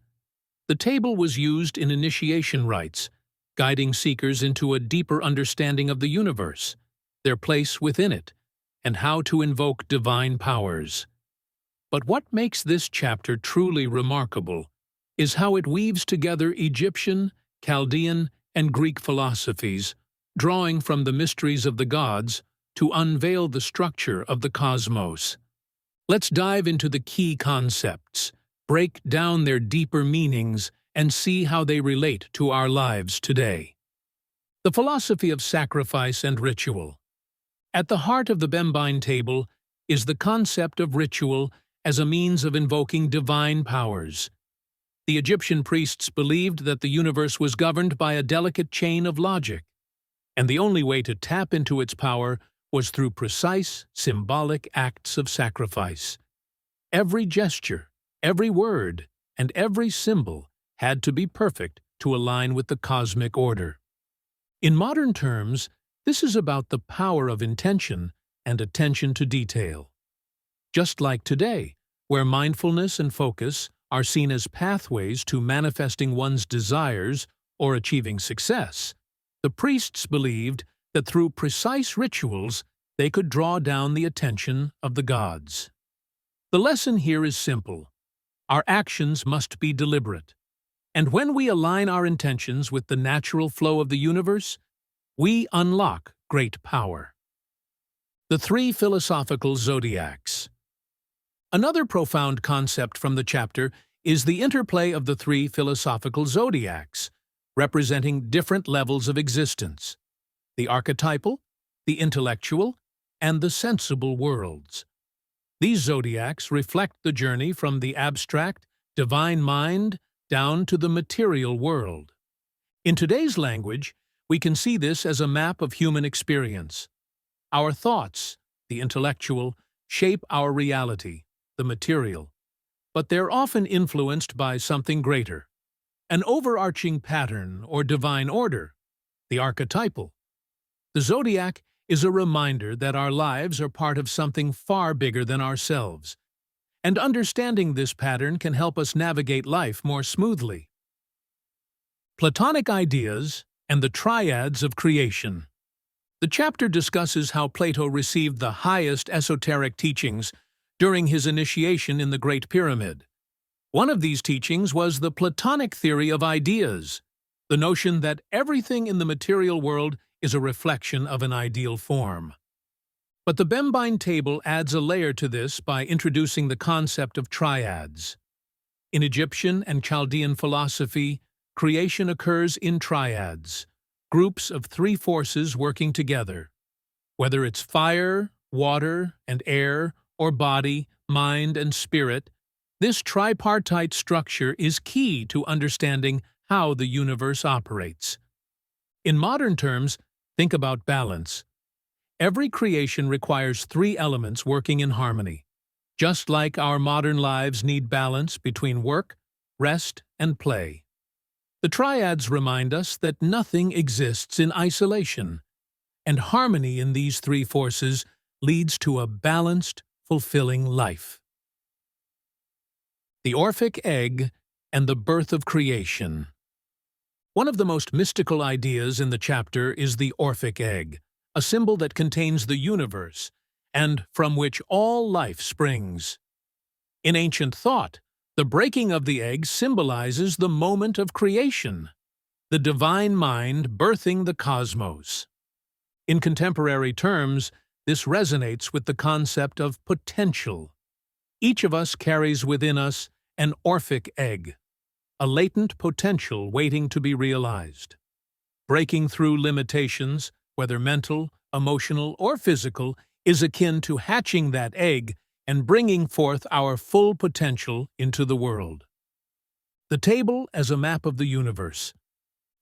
The table was used in initiation rites, guiding seekers into a deeper understanding of the universe, their place within it, and how to invoke divine powers. But what makes this chapter truly remarkable is how it weaves together Egyptian, Chaldean, and Greek philosophies, drawing from the mysteries of the gods to unveil the structure of the cosmos. Let's dive into the key concepts, break down their deeper meanings, and see how they relate to our lives today. The philosophy of sacrifice and ritual. At the heart of the BEMBINE Table is the concept of ritual as a means of invoking divine powers. The Egyptian priests believed that the universe was governed by a delicate chain of logic, and the only way to tap into its power was through precise, symbolic acts of sacrifice. Every gesture, every word, and every symbol had to be perfect to align with the cosmic order. In modern terms, this is about the power of intention and attention to detail. Just like today, where mindfulness and focus are seen as pathways to manifesting one's desires or achieving success, the priests believed that through precise rituals they could draw down the attention of the gods. The lesson here is simple. Our actions must be deliberate. And when we align our intentions with the natural flow of the universe, we unlock great power. The three philosophical zodiacs. Another profound concept from the chapter is the interplay of the three philosophical zodiacs, representing different levels of existence: the archetypal, the intellectual, and the sensible worlds. These zodiacs reflect the journey from the abstract, divine mind down to the material world. In today's language, we can see this as a map of human experience. Our thoughts, the intellectual, shape our reality, the material, but they're often influenced by something greater, an overarching pattern or divine order, the archetypal. The zodiac is a reminder that our lives are part of something far bigger than ourselves, and understanding this pattern can help us navigate life more smoothly. Platonic ideas and the triads of creation. The chapter discusses how Plato received the highest esoteric teachings during his initiation in the Great Pyramid. One of these teachings was the Platonic theory of ideas, the notion that everything in the material world is a reflection of an ideal form. But the BEMBINE table adds a layer to this by introducing the concept of triads. In Egyptian and Chaldean philosophy, creation occurs in triads, groups of three forces working together. Whether it's fire, water, and air, or body, mind, and spirit, this tripartite structure is key to understanding how the universe operates. In modern terms, think about balance. Every creation requires three elements working in harmony, just like our modern lives need balance between work, rest, and play. The triads remind us that nothing exists in isolation, and harmony in these three forces leads to a balanced, fulfilling life. The Orphic Egg and the Birth of Creation. One of the most mystical ideas in the chapter is the Orphic Egg, a symbol that contains the universe and from which all life springs. In ancient thought, the breaking of the egg symbolizes the moment of creation, the divine mind birthing the cosmos. In contemporary terms, this resonates with the concept of potential. Each of us carries within us an Orphic egg, a latent potential waiting to be realized. Breaking through limitations, whether mental, emotional, or physical, is akin to hatching that egg and bringing forth our full potential into the world. The table as a map of the universe.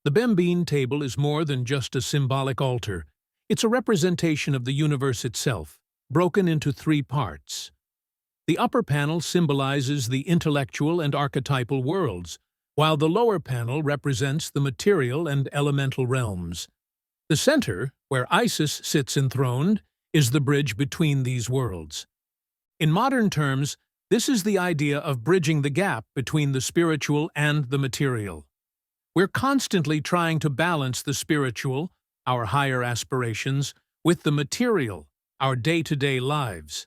The BEMBINE table is more than just a symbolic altar. It's a representation of the universe itself, broken into three parts. The upper panel symbolizes the intellectual and archetypal worlds, while the lower panel represents the material and elemental realms. The center, where Isis sits enthroned, is the bridge between these worlds. In modern terms, this is the idea of bridging the gap between the spiritual and the material. We're constantly trying to balance the spiritual, our higher aspirations, with the material, our day-to-day lives.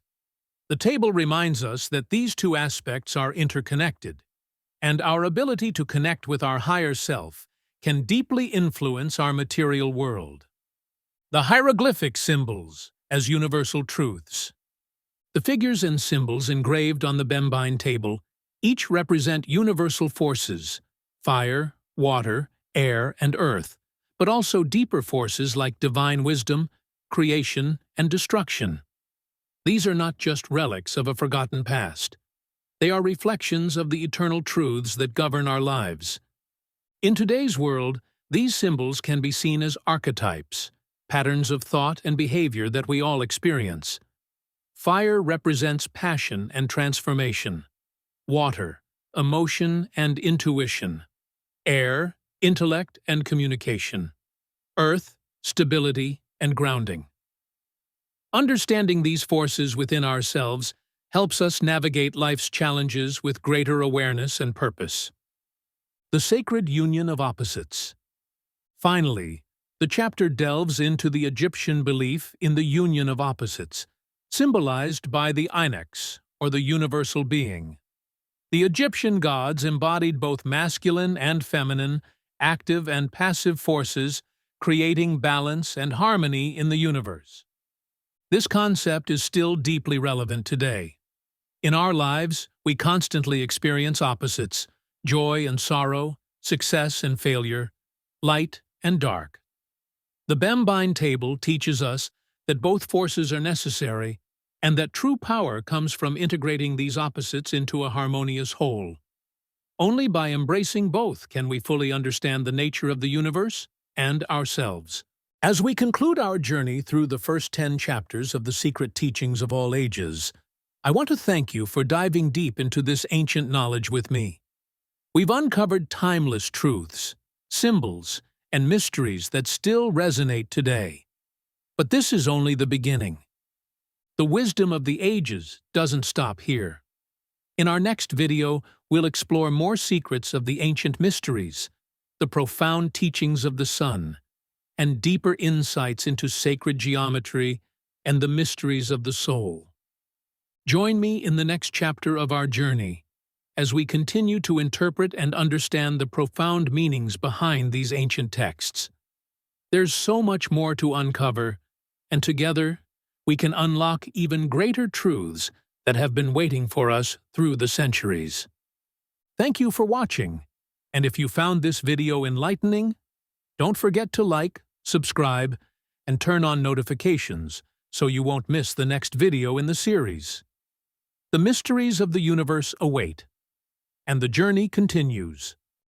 The table reminds us that these two aspects are interconnected, and our ability to connect with our higher self can deeply influence our material world. The hieroglyphic symbols as universal truths. The figures and symbols engraved on the BEMBINE table each represent universal forces, fire, water, air, and earth, but also deeper forces like divine wisdom, creation, and destruction. These are not just relics of a forgotten past. They are reflections of the eternal truths that govern our lives. In today's world, these symbols can be seen as archetypes, patterns of thought and behavior that we all experience. Fire represents passion and transformation. Water, emotion and intuition. Air, intellect and communication. Earth, stability and grounding. Understanding these forces within ourselves helps us navigate life's challenges with greater awareness and purpose. The sacred union of opposites. Finally, the chapter delves into the Egyptian belief in the union of opposites, symbolized by the Inox, or the universal being. The Egyptian gods embodied both masculine and feminine, active and passive forces, creating balance and harmony in the universe. This concept is still deeply relevant today. In our lives, we constantly experience opposites, joy and sorrow, success and failure, light and dark. The BEMBINE table teaches us that both forces are necessary, and that true power comes from integrating these opposites into a harmonious whole. Only by embracing both can we fully understand the nature of the universe and ourselves. As we conclude our journey through the first 10 chapters of the secret teachings of all ages, I want to thank you for diving deep into this ancient knowledge with me. We've uncovered timeless truths, symbols, and mysteries that still resonate today. But this is only the beginning. The wisdom of the ages doesn't stop here. In our next video, we'll explore more secrets of the ancient mysteries, the profound teachings of the sun, and deeper insights into sacred geometry and the mysteries of the soul. Join me in the next chapter of our journey as we continue to interpret and understand the profound meanings behind these ancient texts. There's so much more to uncover, and together we can unlock even greater truths that have been waiting for us through the centuries. Thank you for watching, and if you found this video enlightening, don't forget to like, subscribe, and turn on notifications so you won't miss the next video in the series. The mysteries of the universe await, and the journey continues.